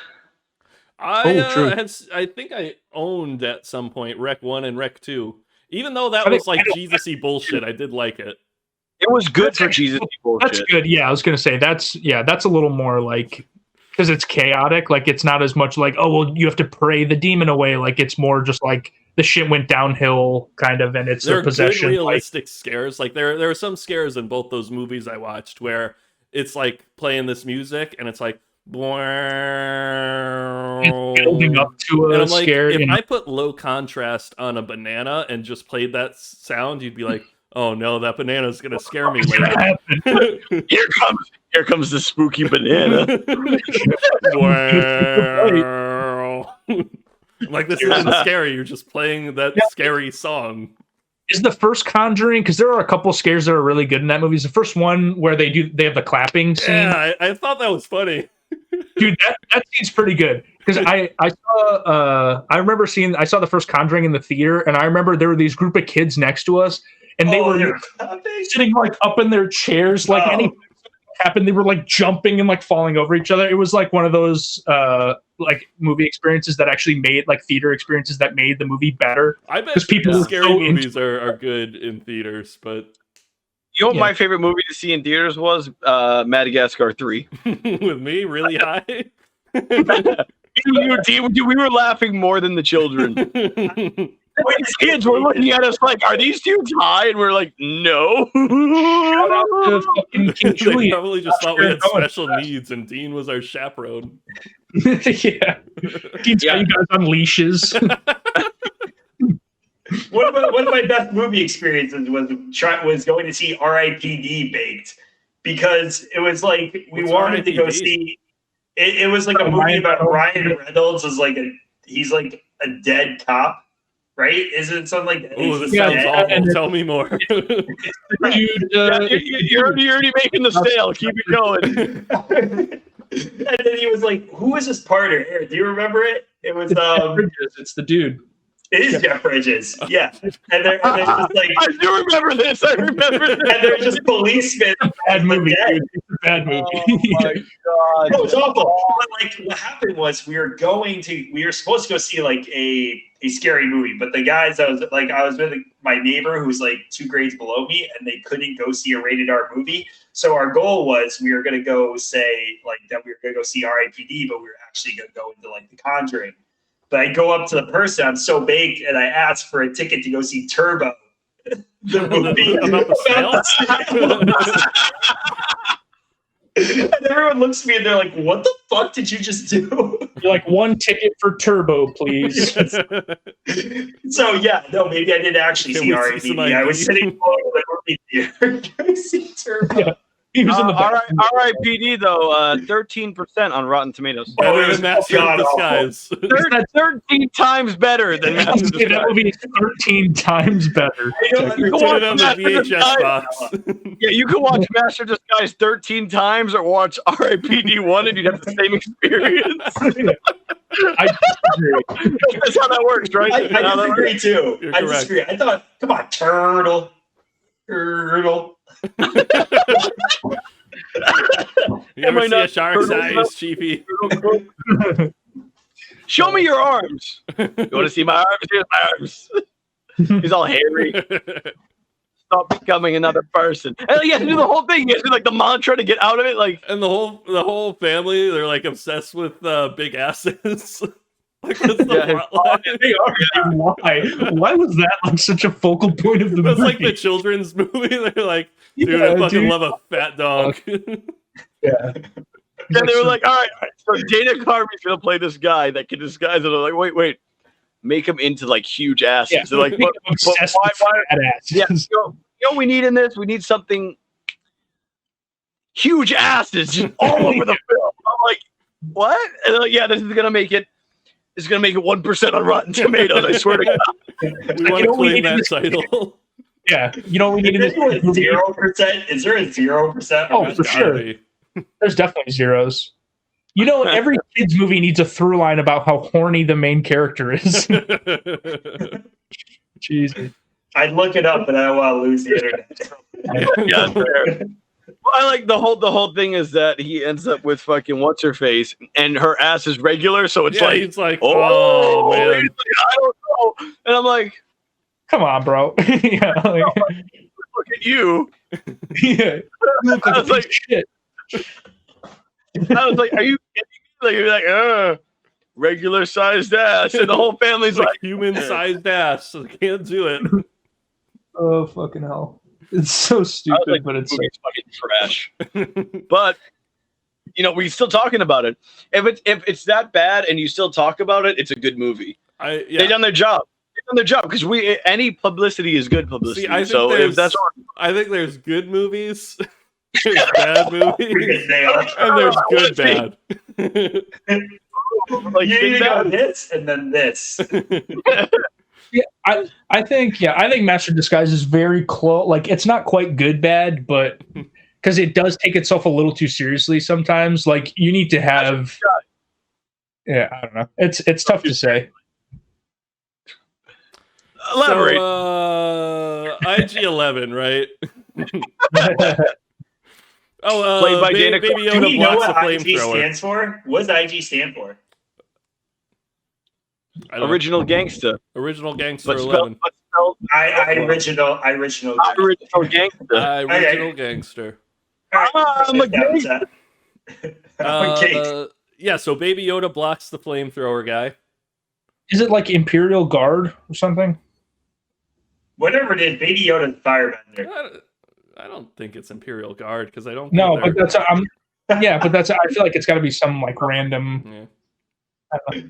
I think I owned at some point Rec 1 and Rec 2. Even though that was like Jesus-y bullshit, I did like it. It was good for Jesus-y bullshit. That's good. Yeah, I was going to say that's a little more like, because it's chaotic. Like it's not as much like, oh, well, you have to pray the demon away. Like it's more just like the shit went downhill kind of, and it's a possession. Good realistic scares. Like there are some scares in both those movies I watched where it's like playing this music and it's like, building up to a scare. If I put low contrast on a banana and just played that sound, you'd be like, "Oh no, that banana's gonna scare me later." Here comes the spooky banana. Like this isn't scary. You're just playing that scary song. Is the first Conjuring, because there are a couple scares that are really good in that movie. Is the first one where they have the clapping scene? Yeah, I thought that was funny. Dude, that scene's pretty good. Because I saw the first Conjuring in the theater, and I remember there were these group of kids next to us, and they were sitting like up in their chairs, like anything happened, they were like jumping and like falling over each other. It was like one of those like movie experiences that actually made like theater experiences that made the movie better. I bet people scary movies are good in theaters, but you know what my favorite movie to see in theaters was? Madagascar 3. With me really high. We were laughing more than the children. These kids were looking at us like, "Are these dudes high?" And we're like, "No." Shout out to fucking King They Julian. probably just thought we had special needs, and Dean was our chaperone. Yeah, Dean's got you guys on leashes. One of my best movie experiences was going to see R.I.P.D. Baked, because it was like we wanted to go see. It was like a movie about Ryan Reynolds is like he's like a dead cop, right? Isn't it something like that? Oh, this sounds awful. Tell me more. You're already making the sale. Keep it going. And then he was like, "Who is this partner? Eric, do you remember it? It was It's the dude. It is Jeff Bridges, yeah." And they're just like, I do remember this. I remember this. and they're just policemen. Bad movie, dude. It's a bad movie. Oh my god! It was awful. But like, what happened was we were supposed to go see like a scary movie, but the guys I was with my neighbor who was like 2 grades below me, and they couldn't go see a rated R movie. So our goal was we were going to go say like that we were going to go see R.I.P.D., but we were actually going to go into like The Conjuring. But I go up to the person, I'm so baked, and I ask for a ticket to go see Turbo, the movie about the And everyone looks at me and they're like, "What the fuck did you just do?" You're like, 1 ticket for Turbo, please. So yeah, no, maybe I didn't actually see R.I.P.D. I was sitting in the movie theater going to see Turbo. Yeah. He was in the back. R.I.P.D. though, 13% on Rotten Tomatoes. Better than Master of Disguise. 13 times better than Master of Disguise. That movie is 13 times better. Put it on the VHS box. Yeah, you can watch Master of Disguise 13 times or watch R.I.P.D. 1 and you'd have the same experience. I disagree. That's how that works, right? I disagree too. You're I correct. disagree. I thought, come on, turtle. You ever see a shark's eyes, Chiefy? Show me your arms. You want to see my arms? Here's my arms. He's all hairy. Stop becoming another person. And he has to do the whole thing. He has to do like the mantra to get out of it. Like, and the whole family, they're like obsessed with big asses. Like that's the plot line. They are. Why was that like such a focal point of the movie? That's like the children's movie. They're like, dude, I fucking love a fat dog. Yeah. And they were like, all right, so Dana Carvey's gonna play this guy that can disguise it. They're like, wait, make him into like huge asses. Yeah. They're like, but why? Fat asses. Yeah, you know, we need in this. We need something huge asses just all over the film. I'm like, what? And they're like, yeah, this is gonna make it. It's gonna make it 1% on Rotten Tomatoes. I swear to God. We want to claim that title. Yeah, you know we need Is there a 0%? Is there a 0%? Oh, for sure. There's definitely zeros. You know, every kids movie needs a through line about how horny the main character is. Jesus. I'd look it up, but I don't want to lose the internet. Yeah, fair. Well, I like the whole thing is that he ends up with fucking what's her face, and her ass is regular, so it's like he's like, oh man. man, I don't know, and I'm like, come on, bro. Yeah, like, look at you. Yeah, you look like I was like, shit. I was like, are you kidding me? Like, you're like, regular sized ass, and the whole family's like human sized ass. So they can't do it. Oh fucking hell! It's so stupid, like, but it's fucking trash. But you know, we're still talking about it. If it's that bad and you still talk about it, it's a good movie. They've done their job. They've done their job because any publicity is good publicity. See, I think so if that's I think there's good movies, there's bad movies, They are. and there's good bad. like You need to go this and then this. Yeah, I think Master of Disguise is very close. Like, it's not quite good bad, but because it does take itself a little too seriously sometimes. Like, you need to have. Yeah, I don't know. It's tough to say. Elaborate. So, IG-11, right? Played by Dana Baby Do we Yoda know blocks the what IG flamethrower. stands for? What does IG stand for? Original gangster. Original Gangster Let's 11. Original Original gangster. Original Gangster. I'm a gangster. Okay. Yeah, so Baby Yoda blocks the flamethrower guy. Is it like Imperial Guard or something? Whatever it is, Baby Yoda's firebender. I don't think it's Imperial Guard because I don't. No, think but that's I feel like it's got to be some like random. Yeah.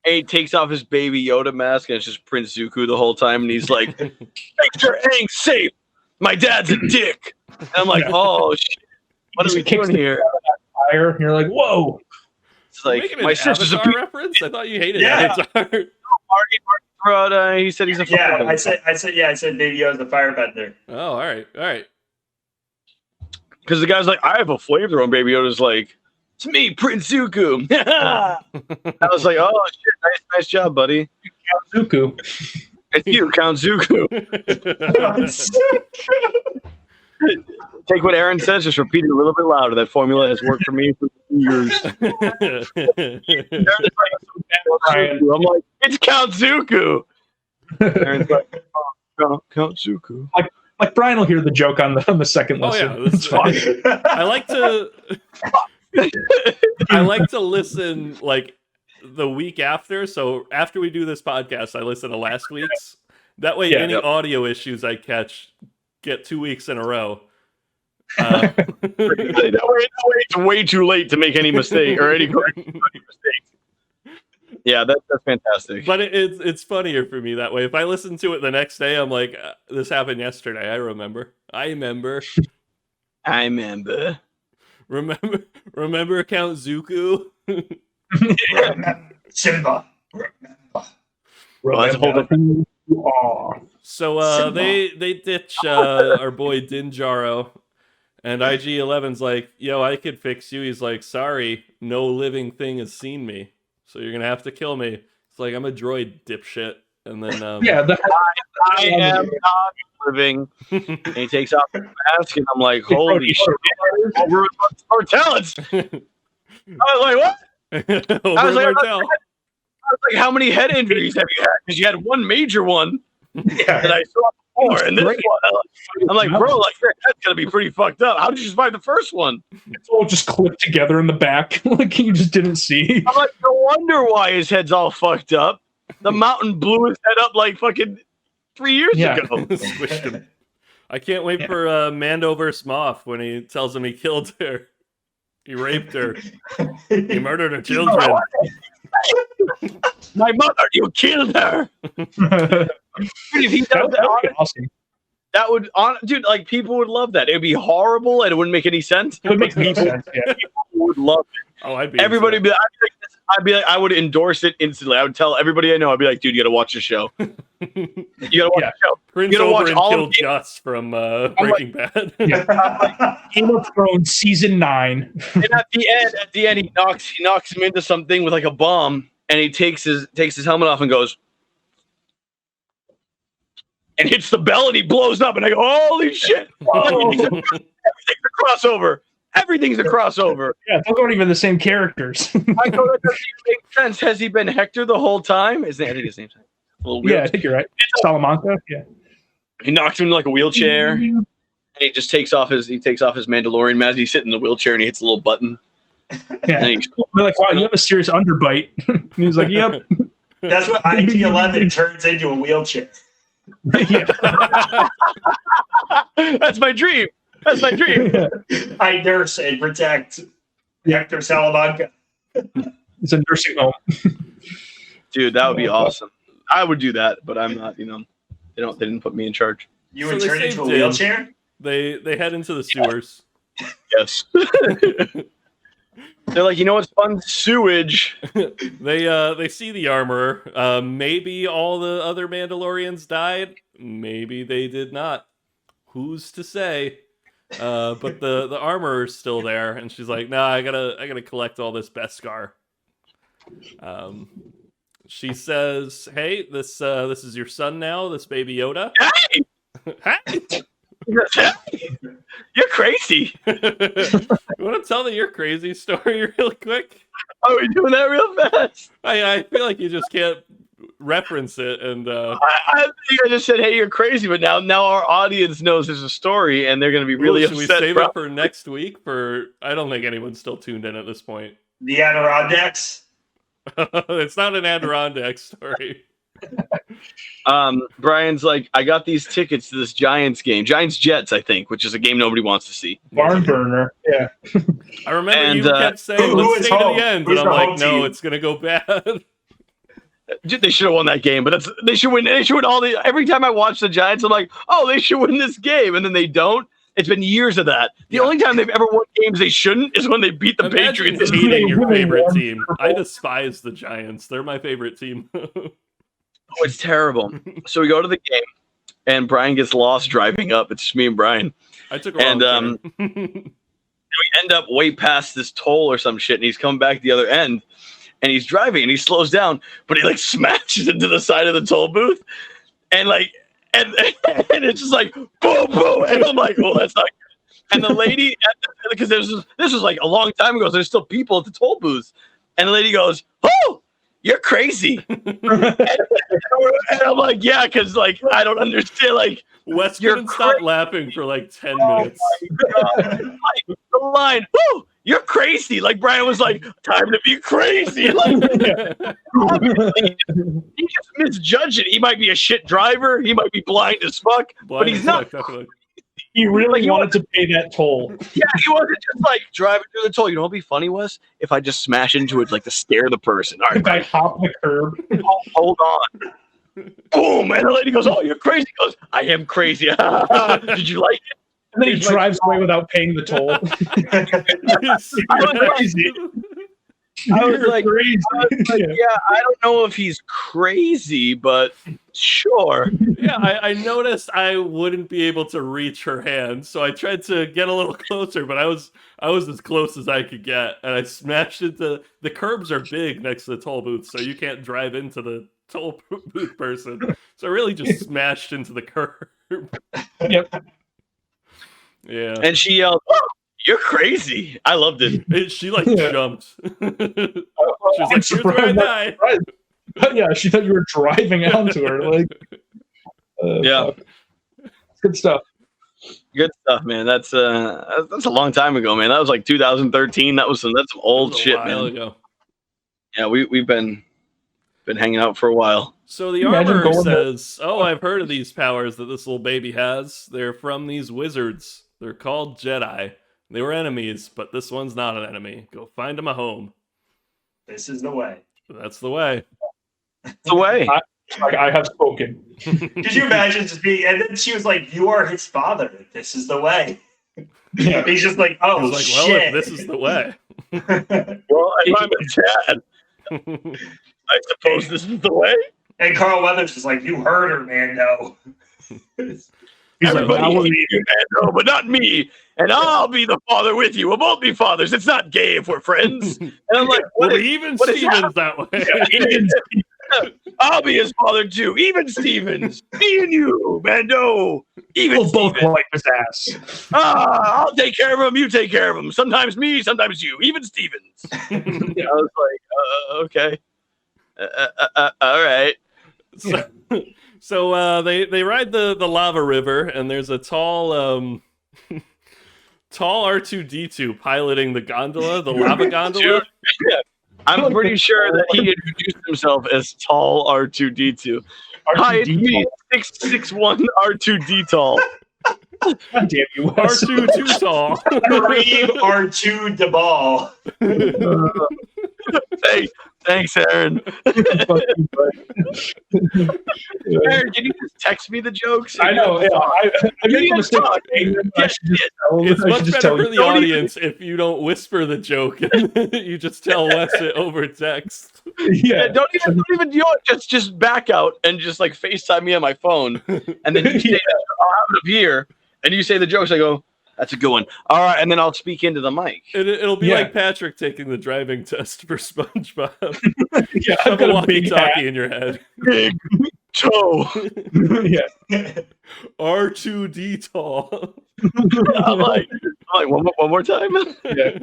He takes off his Baby Yoda mask and it's just Prince Zuko the whole time, and he's like, "Make sure Aang's safe. My dad's a dick." And I'm like, "Oh shit, what are we doing here?" Fire, and you're like, "Whoa!" It's like my sister's a Avatar reference. I thought you hated Yeah. Avatar. Mardi. He said he's a Yeah, I said Baby Yoda's a firebender. Oh, all right. because the guy's like, "I have a flamethrower," and Baby Yoda's like, "It's me, Prince Zuko." I was like, "Oh shit, nice job, buddy." Zuko. It's you, Count Zuko. Take what Aaron says, just repeat it a little bit louder. That formula has worked for me for years. I'm like, "It's Count Zuko." Aaron's like, "Oh, Count Zuko." Like Brian will hear the joke on the second listen. Oh yeah, It's fine. I like to listen like the week after. So after we do this podcast, I listen to last week's. That way, any audio issues I catch get 2 weeks in a row. That way it's way too late to make any mistake or any mistakes. Yeah, that's fantastic. But it's funnier for me that way. If I listen to it the next day, I'm like, this happened yesterday. I remember. Remember Count Zuko? Simba. So they ditch our boy Din Djarin, and IG-11's like, "Yo, I could fix you." He's like, "Sorry, no living thing has seen me, so you're gonna have to kill me." It's like, "I'm a droid, dipshit." And then I am not living. And he takes off his mask, and I'm like, "Holy shit!" Over our talents. I was like, "What?" I was like, "How many head injuries have you had?" Because you had one major one that I saw before, and this one, I'm like, "Bro, like your head's gonna be pretty fucked up. How did you survive the first one?" It's all just clipped together in the back, like you just didn't see. I'm like, no wonder why his head's all fucked up. The mountain blew his head up like fucking 3 years ago. Squished him. I can't wait for Mando vs. Moff when he tells him he killed her. He raped her. He murdered her children. My mother, you killed her. If he does Awesome. that would, dude, like people would love that. It'd be horrible and it wouldn't make any sense. It would make no sense. Yeah. People would love it. Oh, Everybody would be like, I'd be like, I would endorse it instantly. I would tell everybody I know, I'd be like, "Dude, you gotta watch the show. You gotta watch the show." Prince Oberyn killed Gus from Breaking Bad. Game of Thrones season 9. And at the end, he knocks him into something with like a bomb, and he takes his helmet off and goes, and hits the bell, and he blows up, and I go, "Holy shit!" Everything's a crossover. Everything's a crossover. Yeah, those aren't even the same characters. I go, that doesn't even make sense. Has he been Hector the whole time? I think his name's a little weird. Yeah, I think you're right. Salamanca. Yeah. He knocks him into like a wheelchair, and he just takes off his Mandalorian mask. He's sitting in the wheelchair, and he hits a little button. Yeah. We're like, "Wow, you have a serious underbite." And he's like, "Yep." That's what IG-11 turns into, a wheelchair. That's my dream. I nurse and protect Hector Salamanca. It's a nursing home. Dude, that would be awesome. I would do that, but I'm not. They didn't put me in charge. You would turn into a wheelchair? They head into the sewers. Yes. They're like, you know what's fun? Sewage. They see the armorer. Maybe all the other Mandalorians died. Maybe they did not. Who's to say? But the armorer's still there, and she's like, "Nah, I gotta collect all this Beskar." She says, "Hey, this is your son now. This baby Yoda." Hey! Hey! You're crazy. You want to tell the You're Crazy story real quick? Are we doing that real fast? I feel like you just can't reference it, and I think I just said, "Hey, you're crazy," but now our audience knows there's a story, and they're going to be really should upset. we save it for next week? I don't think anyone's still tuned in at this point. The Adirondacks. It's not an Adirondack story. Brian's like, I got these tickets to this Giants game, Giants Jets, I think, which is a game nobody wants to see. Barn burner. Yeah. I remember you kept saying, "Let's stay to the end," and I'm like, "No, it's gonna go bad." They should have won that game, but they should win. They should win all the. Every time I watch the Giants, I'm like, "Oh, they should win this game," and then they don't. It's been years of that. The only time they've ever won games they shouldn't is when they beat the Imagine Patriots. hating your favorite team. I despise the Giants. They're my favorite team. Oh, it's terrible. So we go to the game, and Brian gets lost driving up. It's just me and Brian. I took a wrong turn. We end up way past this toll or some shit, and he's coming back the other end, and he's driving, and he slows down, but he like smashes into the side of the toll booth, and like, and it's just like boom, boom, and I'm like, well, that's not good. And the lady, because this was like a long time ago, so there's still people at the toll booths, and the lady goes, "Oh, you're crazy." and I'm like, yeah, because like I don't understand. Like Wes couldn't stop laughing for like 10 minutes. Like, the line, "Woo, you're crazy." Like Brian was like, "Time to be crazy." Like, he just misjudged it. He might be a shit driver. He might be blind as fuck, but he's not. Definitely. He really wanted to pay that toll. Yeah, he wasn't just like driving through the toll. You know what'd be funny, Wes? If I just smash into it, like to scare the person. All right, If I hop the curb. hold on. Boom! And the lady goes, "Oh, you're crazy." He goes, "I am crazy." Did you like it? And then he drives away without paying the toll. I was like, yeah, I don't know if he's crazy, but sure. Yeah, I noticed I wouldn't be able to reach her hand, so I tried to get a little closer, but I was as close as I could get, and I smashed into the curbs are big next to the toll booth, so you can't drive into the toll booth person. So I really just smashed into the curb. Yep. Yeah. And she yelled, "Oh, you're crazy." I loved it. She like jumped. She was like, "Here's where I die." Yeah, she thought you were driving onto her. Like, yeah, good stuff. Good stuff, man. That's a long time ago, man. That was like 2013. That's some old shit, man. Ago. Yeah, we've been hanging out for a while. So the armorer says, "Oh, I've heard of these powers that this little baby has. They're from these wizards. They're called Jedi. They were enemies, but this one's not an enemy. Go find him a home." This is the way. That's the way. The way. I have spoken. Could you imagine just being? And then she was like, "You are his father. This is the way." Yeah. He's just like, "Oh, like, shit. well, if this is the way." Well, I'm a dad. I suppose this is the way. And Carl Weathers is like, "You heard her, Mando." Everybody hates you, Mando, but not me. And I'll be the father with you. We'll both be fathers. It's not gay if we're friends. And I'm like, even Stevens that way. I'll be his father too. Even Stevens. Me and you, Mando. Even We'll both Stevens. wipe his ass. I'll take care of him. You take care of him. Sometimes me, sometimes you. Even Stevens. I was like, okay. All right. So they ride the lava river, and there's a tall R2-D2 piloting the gondola, the lava gondola. Yeah. I'm pretty sure that he introduced himself as tall R2-D2. Hi, it's me, 6'1" R2-D tall. God damn you, Wes. R2 too tall. Kareem R2 DeBall. Hey, thanks, Aaron. Aaron, can you just text me the jokes? I know. Yeah, I made the mistake. It's much better for the audience if you don't whisper the joke. You just tell Wes it over text. Yeah, don't even do it. Just back out and just like FaceTime me on my phone, and then you say, "I'll have it up here," and you say the jokes. I go, "That's a good one." All right, and then I'll speak into the mic. It'll be like Patrick taking the driving test for SpongeBob. Yeah, I've got a big walkie-talkie in your head. Big toe. Yeah. R2D tall. I'm like one more time. Yeah.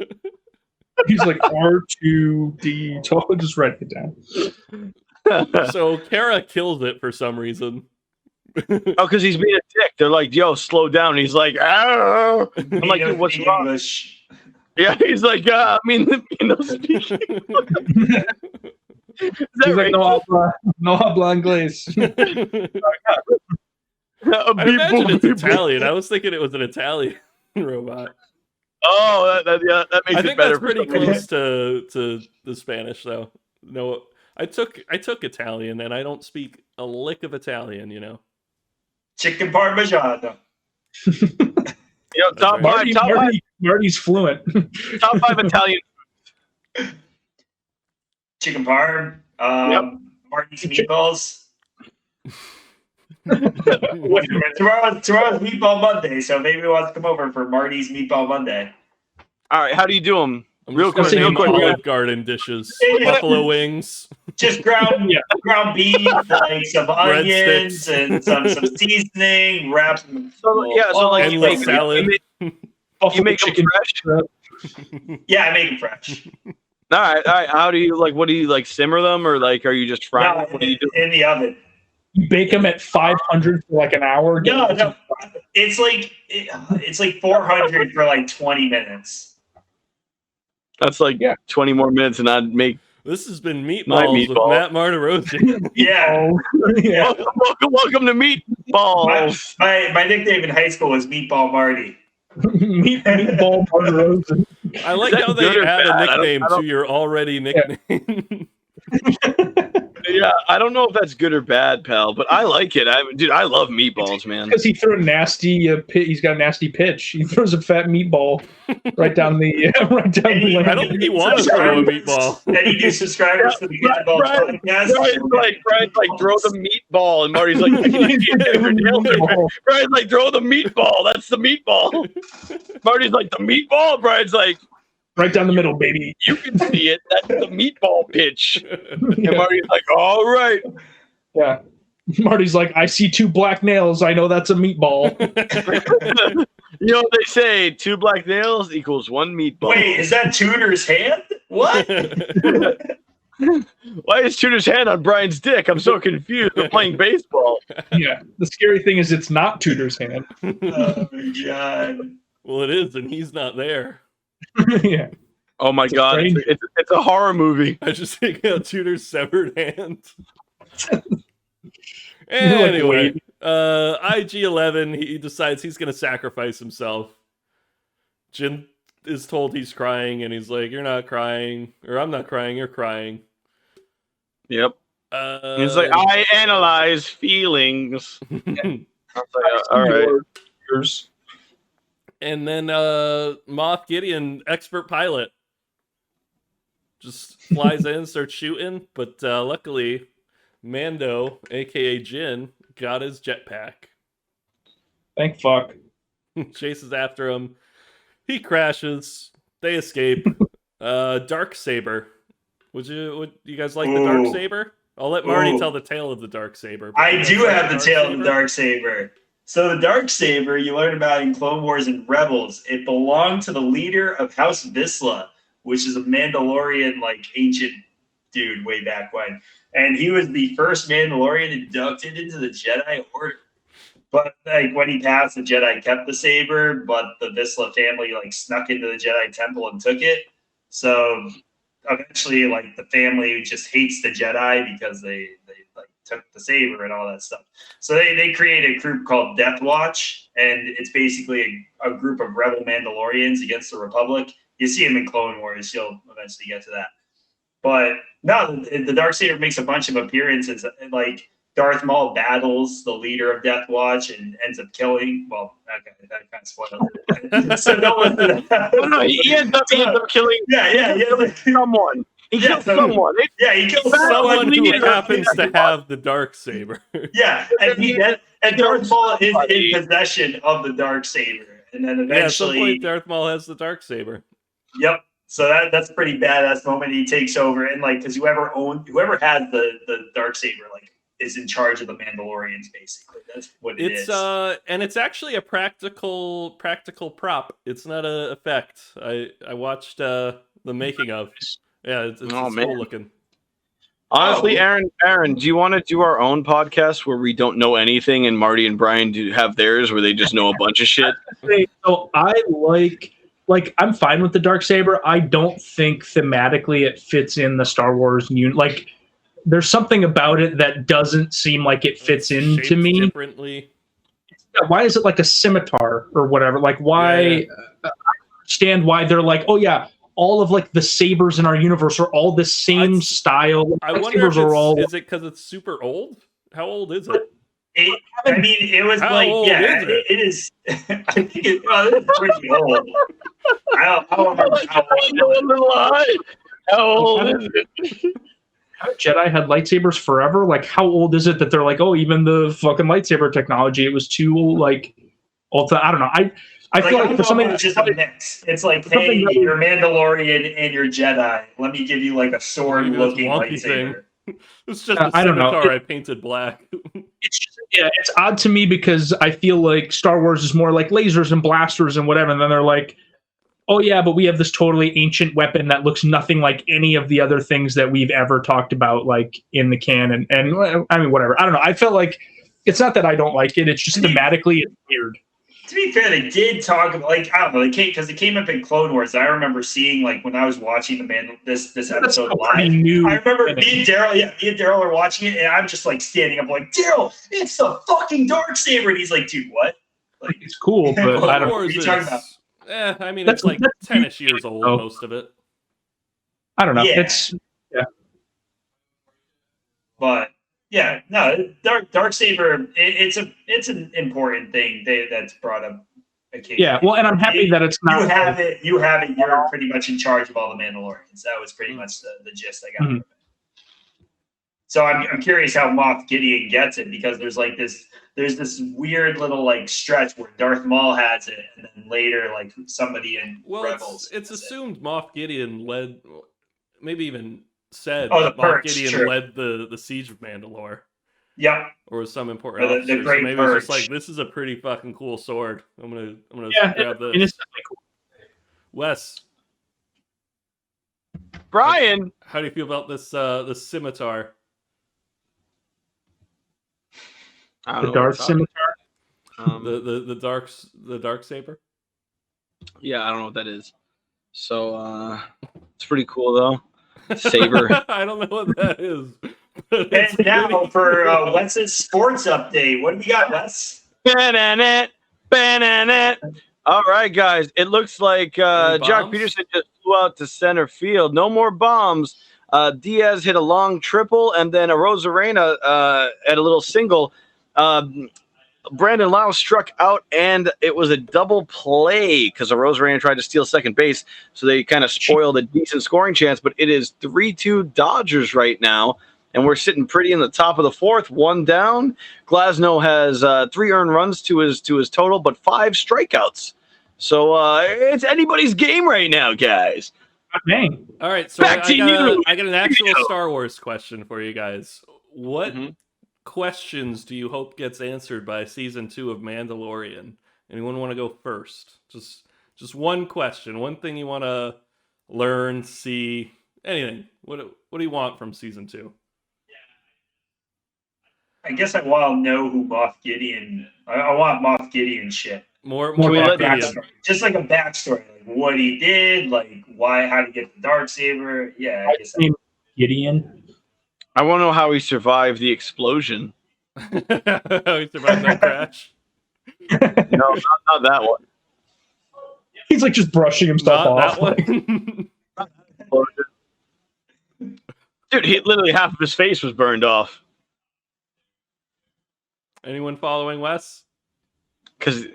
He's like R2D. Just write it down. So Kara kills it for some reason. Oh, because he's being a dick.Ey're like, "Yo, slow down." He's like, "Oh." I'm like, "Dude, what's wrong?" English. Yeah, he's like, "I mean, no speaking." He's like, no habla inglés. I imagine it's Italian. I was thinking it was an Italian robot. Oh, that makes it better. That's pretty close to the Spanish, though. No, I took Italian, and I don't speak a lick of Italian. You know, chicken parmigiano. Top five. Marty's fluent. Top 5 Italian. Chicken parm. Mardi's meatballs. Tomorrow's Meatball Monday, so maybe he wants to come over for Mardi's Meatball Monday. All right, how do you do them? Real quick. Olive Garden dishes, buffalo wings, just ground beef, like some onions and some seasoning. Wrap them. So like you make salad. You make them fresh. Yeah, I make them fresh. All right. How do you like? What do you like? Simmer them, or like, are you just frying? No, what do you do? In the oven. You bake them at 500 for like an hour. No, it's like 400 for like 20 minutes. That's like 20 more minutes, and I'd make. This has been Meatballs with Matt Martirossi. Yeah. Welcome to Meatballs. My nickname in high school was Meatball Marty. Meatball Martirossi. I like how they add a nickname to your already nickname. Yeah, I don't know if that's good or bad, pal, but I like it. I love meatballs, man. Because he threw a nasty he's got a nasty pitch. He throws a fat meatball right down the I don't think he wants to throw a meatball. Any new subscribers to the Meatball podcast? Brian's like, throw the meatball, and Marty's like, Brian's like, throw the meatball. That's the meatball. Marty's like, the meatball. Brian's like, right down the middle, baby. You can see it. That's the meatball pitch. And Marty's like, all right. Yeah. Marty's like, I see 2 black nails. I know that's a meatball. You know what they say? 2 black nails equals 1 meatball. Wait, is that Tudor's hand? What? Why is Tudor's hand on Brian's dick? I'm so confused. I'm playing baseball. Yeah. The scary thing is it's not Tudor's hand. Oh, my God. Well, it is, and he's not there. Yeah. Oh my God! It's a horror movie. I just think out Tudor's severed hand. Anyway, IG-11, he decides he's going to sacrifice himself. Jin is told he's crying, and he's like, "You're not crying," or "I'm not crying. You're crying." Yep. He's like, "I analyze feelings." I was like, all right. And then Moff Gideon, expert pilot, just flies in, starts shooting. But luckily, Mando, a.k.a. Jin, got his jetpack. Thank fuck. Chases after him. He crashes. They escape. Darksaber. Would you guys like the Darksaber? I'll let Marty tell the tale of the Darksaber. I do have the tale of the Darksaber. So the Darksaber, you learn about in Clone Wars and Rebels. It belonged to the leader of House Vizsla, which is a Mandalorian, like, ancient dude way back when. And he was the first Mandalorian inducted into the Jedi Order. But, like, when he passed, the Jedi kept the saber, but the Vizsla family, like, snuck into the Jedi Temple and took it. So eventually, like, the family just hates the Jedi because they like took the saber and all that stuff. So they create a group called Death Watch, and it's basically a group of rebel Mandalorians against the Republic. You see them in Clone Wars. You'll eventually get to that. But no, the Darksaber makes a bunch of appearances. Like Darth Maul battles the leader of Death Watch and ends up killing. Well, okay, that kind of spoils it. So don't listen to that. No, he ends up killing. Yeah, like, someone. He kills someone. Yeah, he kills someone who leader. happens to have the Darksaber. Yeah, and Darth Maul is in possession of the Darksaber, and then eventually, at some point, Darth Maul has the Darksaber. Yep. So that's a pretty badass moment. He takes over, and like, because whoever has the Darksaber, like, is in charge of the Mandalorians. Basically, that's what it is. And it's actually a practical prop. It's not a effect. I watched the making of. Yeah, it's cool looking. Honestly, Aaron, do you want to do our own podcast where we don't know anything and Marty and Brian do have theirs where they just know a bunch of shit? So I like I'm fine with the Darksaber. I don't think thematically it fits in the Star Wars like there's something about it that doesn't seem like it fits into me differently. Yeah, why is it like a scimitar or whatever? Like why? Yeah. I understand why they're like, oh yeah, all of like the sabers in our universe are all the same style. I wonder if is it because it's super old? How old is it? It was it is. I think it's pretty old. I don't remember how old is it? Jedi had lightsabers forever. Like, how old is it that they're like, oh, even the fucking lightsaber technology, it was too like old. I don't know. I feel like for something it's just a mix. It's like, hey, you're Mandalorian and you're Jedi. Let me give you like a sword-looking lightsaber. It's just a scimitar I painted black. It's odd to me because I feel like Star Wars is more like lasers and blasters and whatever, and then they're like, oh yeah, but we have this totally ancient weapon that looks nothing like any of the other things that we've ever talked about, like in the canon. And I mean, whatever. I don't know. I felt like it's not that I don't like it. It's just thematically it's weird. To be fair, they did talk about, like, I don't know, because it came up in Clone Wars. I remember seeing, like, when I was watching this episode live. I remember me and Daryl are watching it, and I'm just like standing up, like, Daryl, it's the fucking Darksaber. And he's like, dude, what? Like, it's cool, but I don't know. What are you talking about? I mean, it's like 10-ish years old, most of it. I don't know. Yeah. But yeah, no, Darksaber. It's an important thing that's brought up occasionally. Yeah, well, and I'm happy that it's not. You have it. You're pretty much in charge of all the Mandalorians. That was pretty much the gist I got. Mm-hmm. So I'm curious how Moff Gideon gets it, because there's this weird little like stretch where Darth Maul has it, and then later like somebody in Rebels. It's assumed Moff Gideon led, maybe even said that Moff Gideon led the siege of Mandalore. Yep. Or was some important officer. The great so maybe Perch. it's just like, this is a pretty fucking cool sword. I'm gonna grab this. It's definitely cool. Wes, Brian, how do you feel about this this scimitar? The Darth scimitar. The Darksaber. Yeah, I don't know what that is. So it's pretty cool though. Saber. I don't know what that is. And now for Wes's sports update. What do we got, Wes? All right, guys. It looks like Jack Peterson just flew out to center field. No more bombs. Diaz hit a long triple, and then a Rosarena at a little single. Brandon Lau struck out, and it was a double play because Rosarena tried to steal second base, so they kind of spoiled a decent scoring chance. But it is 3-2 Dodgers right now, and we're sitting pretty in the top of the fourth, one down. Glasnow has 3 earned runs to his total, but 5 strikeouts. So it's anybody's game right now, guys. Dang. All right, so I got an actual Star Wars question for you guys. What questions do you hope gets answered by season 2 of Mandalorian? Anyone want to go first? Just one question, one thing you want to learn, see, anything. What do you want from season 2? I guess I want to know who Moff Gideon. I want Moff Gideon shit. More backstory. Just like a backstory, like what he did, like how to get the Darksaber. Yeah, I guess Gideon. I want to know how he survived the explosion. How he survived that crash? No, not that one. He's like just brushing himself off. That one. Dude, he literally half of his face was burned off. Anyone following Wes? Because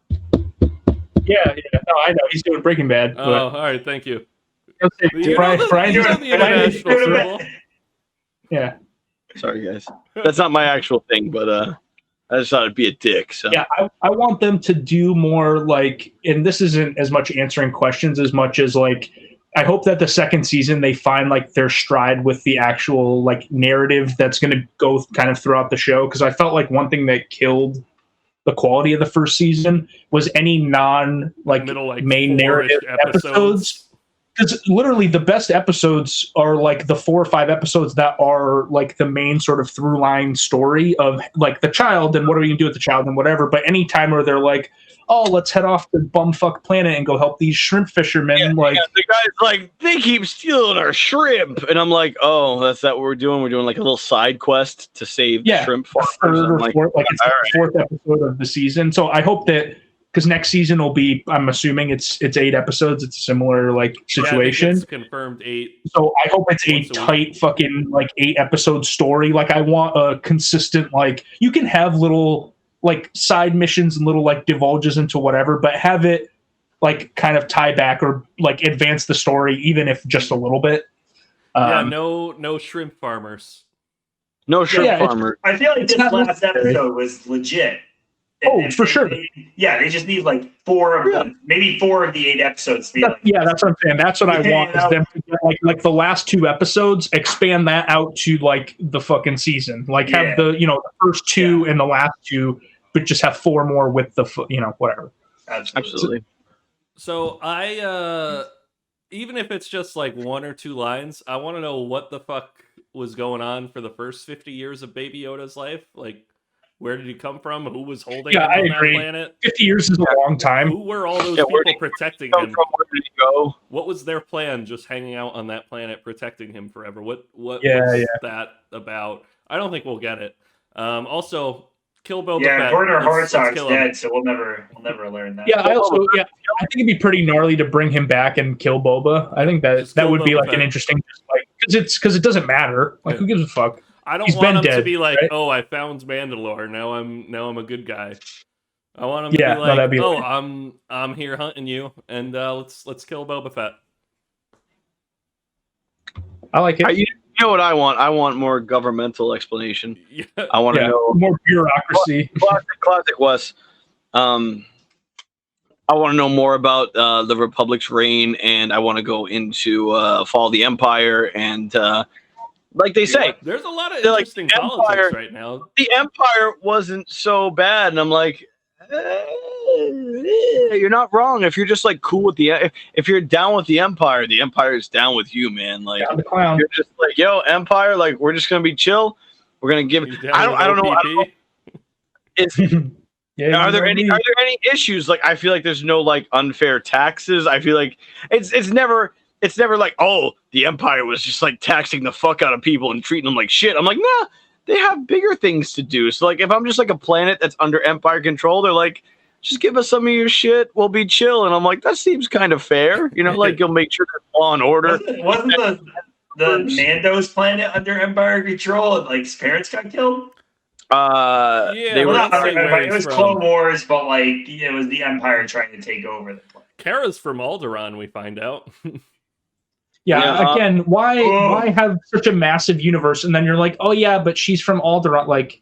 Yeah. No, I know he's doing Breaking Bad. Oh, all right, thank you. Brian, international symbol. Yeah. sorry guys, that's not my actual thing, but I just thought it'd be a dick. So Yeah, I want them to do more like, and this isn't as much answering questions as much as like, I hope that the second season they find like their stride with the actual like narrative that's going to go kind of throughout the show. Because I felt like one thing that killed the quality of the first season was any non like main narrative episodes. Because literally the best episodes are like the 4 or 5 episodes that are like the main sort of through line story of like the child and what are we gonna do with the child and whatever. But any time where they're like, oh, let's head off the bumfuck planet and go help these shrimp fishermen. the guy's like, they keep stealing our shrimp, and I'm like, oh, that's that what we're doing? We're doing like a little side quest to save the shrimp farmers. Third or fourth, like it's the fourth episode of the season. So I hope that. Because next season will be, I'm assuming it's 8 episodes. It's a similar like situation. It's confirmed 8. So I hope it's a tight fucking like 8 episode story. Like I want a consistent like you can have little like side missions and little like divulges into whatever, but have it like kind of tie back or like advance the story even if just a little bit. No shrimp farmers. No shrimp farmers. I feel like this last episode was legit. For sure. They just need like 4 of them, maybe 4 of the 8 episodes. To be that's what I'm saying. That's what I want is them to get like the last 2 episodes, expand that out to like the fucking season. Like have the the first 2 and the last 2, but just have 4 more with the whatever. Absolutely. So I even if it's just like 1 or 2 lines, I want to know what the fuck was going on for the first 50 years of Baby Yoda's life. Like, where did he come from? Who was holding him on that planet? 50 years is a long time. Who were all those people protecting him? Where did he go? What was their plan just hanging out on that planet protecting him forever? What was that about? I don't think we'll get it. Also, kill Boba Fett. Yeah, Werner Herzog's dead, so we'll never learn that. Yeah, I think it'd be pretty gnarly to bring him back and kill Boba. I think that would be like an interesting, like, because it doesn't matter. Like, who gives a fuck? I don't want him to be like, right? Oh, I found Mandalore. Now I'm a good guy. I want him to be like, I'm here hunting you, and let's kill Boba Fett. I like it. You know what I want? I want more governmental explanation. Yeah. I want to know more bureaucracy. Classic Wes. I want to know more about the Republic's reign, and I want to go into Fall of the Empire and. Like they say, there's a lot of interesting politics right now. The Empire wasn't so bad, and I'm like, you're not wrong. If you're just like cool with if you're down with the Empire is down with you, man. Like you're just like, yo, Empire, like we're just gonna be chill. We're gonna give. I don't know. Are there any issues? Like I feel like there's no like unfair taxes. I feel like it's never like, oh, the Empire was just like taxing the fuck out of people and treating them like shit. I'm like, nah, they have bigger things to do. So like, if I'm just like a planet that's under Empire control, they're like, just give us some of your shit, we'll be chill. And I'm like, that seems kind of fair, like you'll make sure there's law and order. Wasn't the Mando's planet under Empire control and like his parents got killed? It was Clone Wars, but like it was the Empire trying to take over the planet. Kara's from Alderaan, we find out. Again, why have such a massive universe? And then you're like, oh yeah, but she's from Alderaan. Like,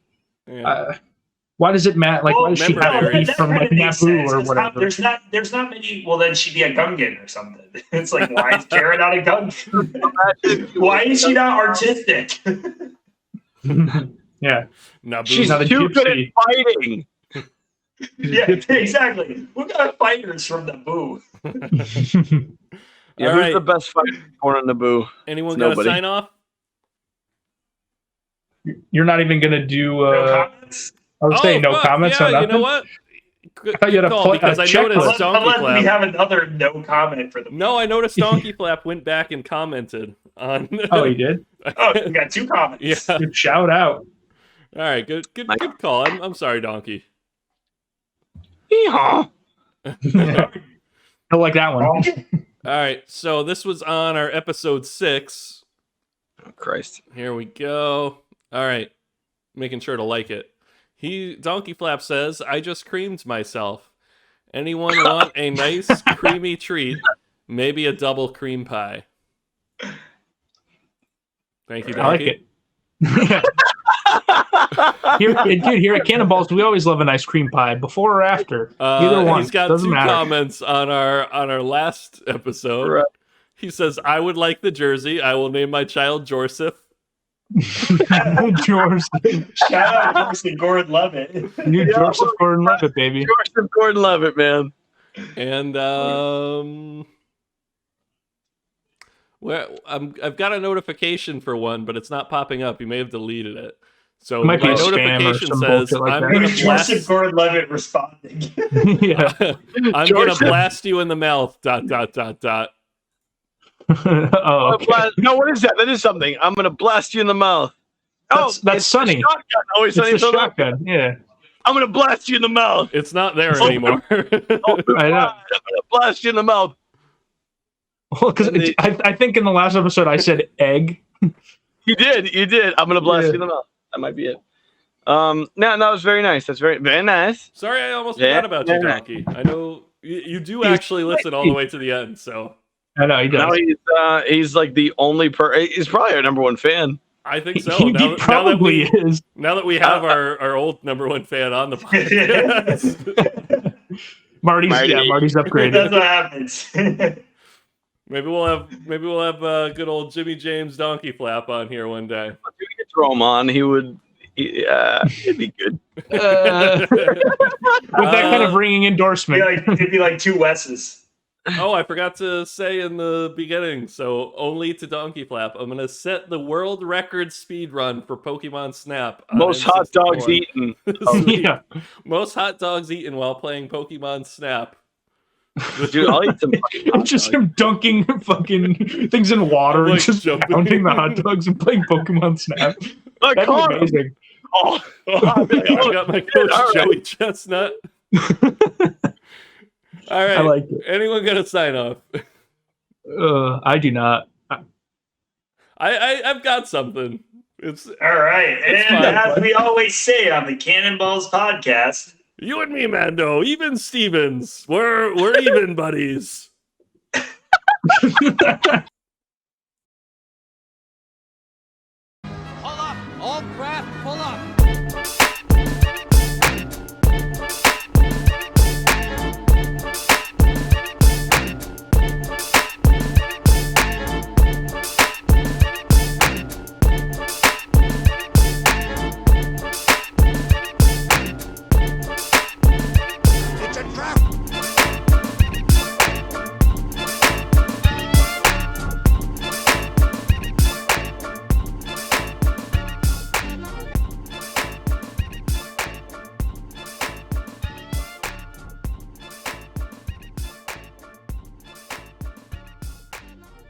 why does it matter? Like, why does she have to be from like Naboo or whatever? There's not many. Well, then she'd be a Gungan or something. It's like, why is Kara not a Gungan? Why is she not artistic? Yeah, Naboo. She's too good at fighting. Yeah, exactly. We got fighters from Naboo. Yeah, who's the best fighter born on Naboo? Anyone got to sign off? You're not even going to do... no comments? I was saying no comments on nothing. You know what? I thought you had because I noticed Donkey Flap. We have another no comment for them. No, I noticed Donkey Flap went back and commented on... Oh, he did? Oh, we got 2 comments. Yeah. Good shout out. All right, good call. I'm sorry, Donkey. Hee-haw. I like that one. All right, so this was on our episode 6. Oh, Christ. Here we go. All right. Making sure to like it. Donkey Flap says, I just creamed myself. Anyone want a nice creamy treat? Maybe a double cream pie. Thank you, Donkey. I like it. Here at Cannonballs, we always love a nice cream pie, before or after. Either one. He's got Doesn't two matter. comments on our last episode. Right. He says, I would like the jersey. I will name my child Jorsif. George. Shout out to Gordon Levitt. New Joseph Gordon-Levitt, baby. Joseph Gordon-Levitt, man. And well, I've got a notification for one, but it's not popping up. You may have deleted it. So Might be my a spam or notification some says, bullshit like I'm that. going to Joseph blast. Gordon-Levitt responding. Yeah. I'm going to blast you in the mouth. ... Oh, okay. No, what is that? That is something. I'm gonna blast you in the mouth. That's it's Sunny. the shotgun. Oh, it's It's Sunny the Phillips. shotgun. Yeah. I'm gonna blast you in the mouth. It's not there anymore. Oh, I know. I'm gonna blast you in the mouth. Well, because I think in the last episode I said egg. You did. I'm gonna blast Yeah. you in the mouth. That might be it. No, that was very nice. That's very nice. Sorry, I almost Yeah. forgot about you, Donkey. I know you do actually listen all the way to the end, so I know he does. Now he's like the only he's probably our number one fan. I think so. He probably is. Now that we have our old number one fan on the podcast. Mardi. Marty's That's upgraded. what happens. Maybe we'll have good old Jimmy James Donkey Flap on here one day. If we could throw him on, it'd be good. With that kind of ringing endorsement. It'd be like two Wes's. Oh, I forgot to say in the beginning, so only to Donkey Flap, I'm going to set the world record speed run for Pokemon Snap. on Most hot N64. dogs eaten. Yeah. Most hot dogs eaten while playing Pokemon Snap. Dude, I'll eat some. It's just him dunking fucking things in water Like and just jumping. pounding the hot dogs and playing Pokemon Snap. I That'd caught be him. amazing. Oh, I got my coach All right. Joey Chestnut. All right. I like it. Anyone got to sign off? I do not. I've got something. It's All right. It's And fine. as we always say on the Cannonballs podcast, you and me, Mando. Even Stevens. We're even buddies. Pull up! All craft, pull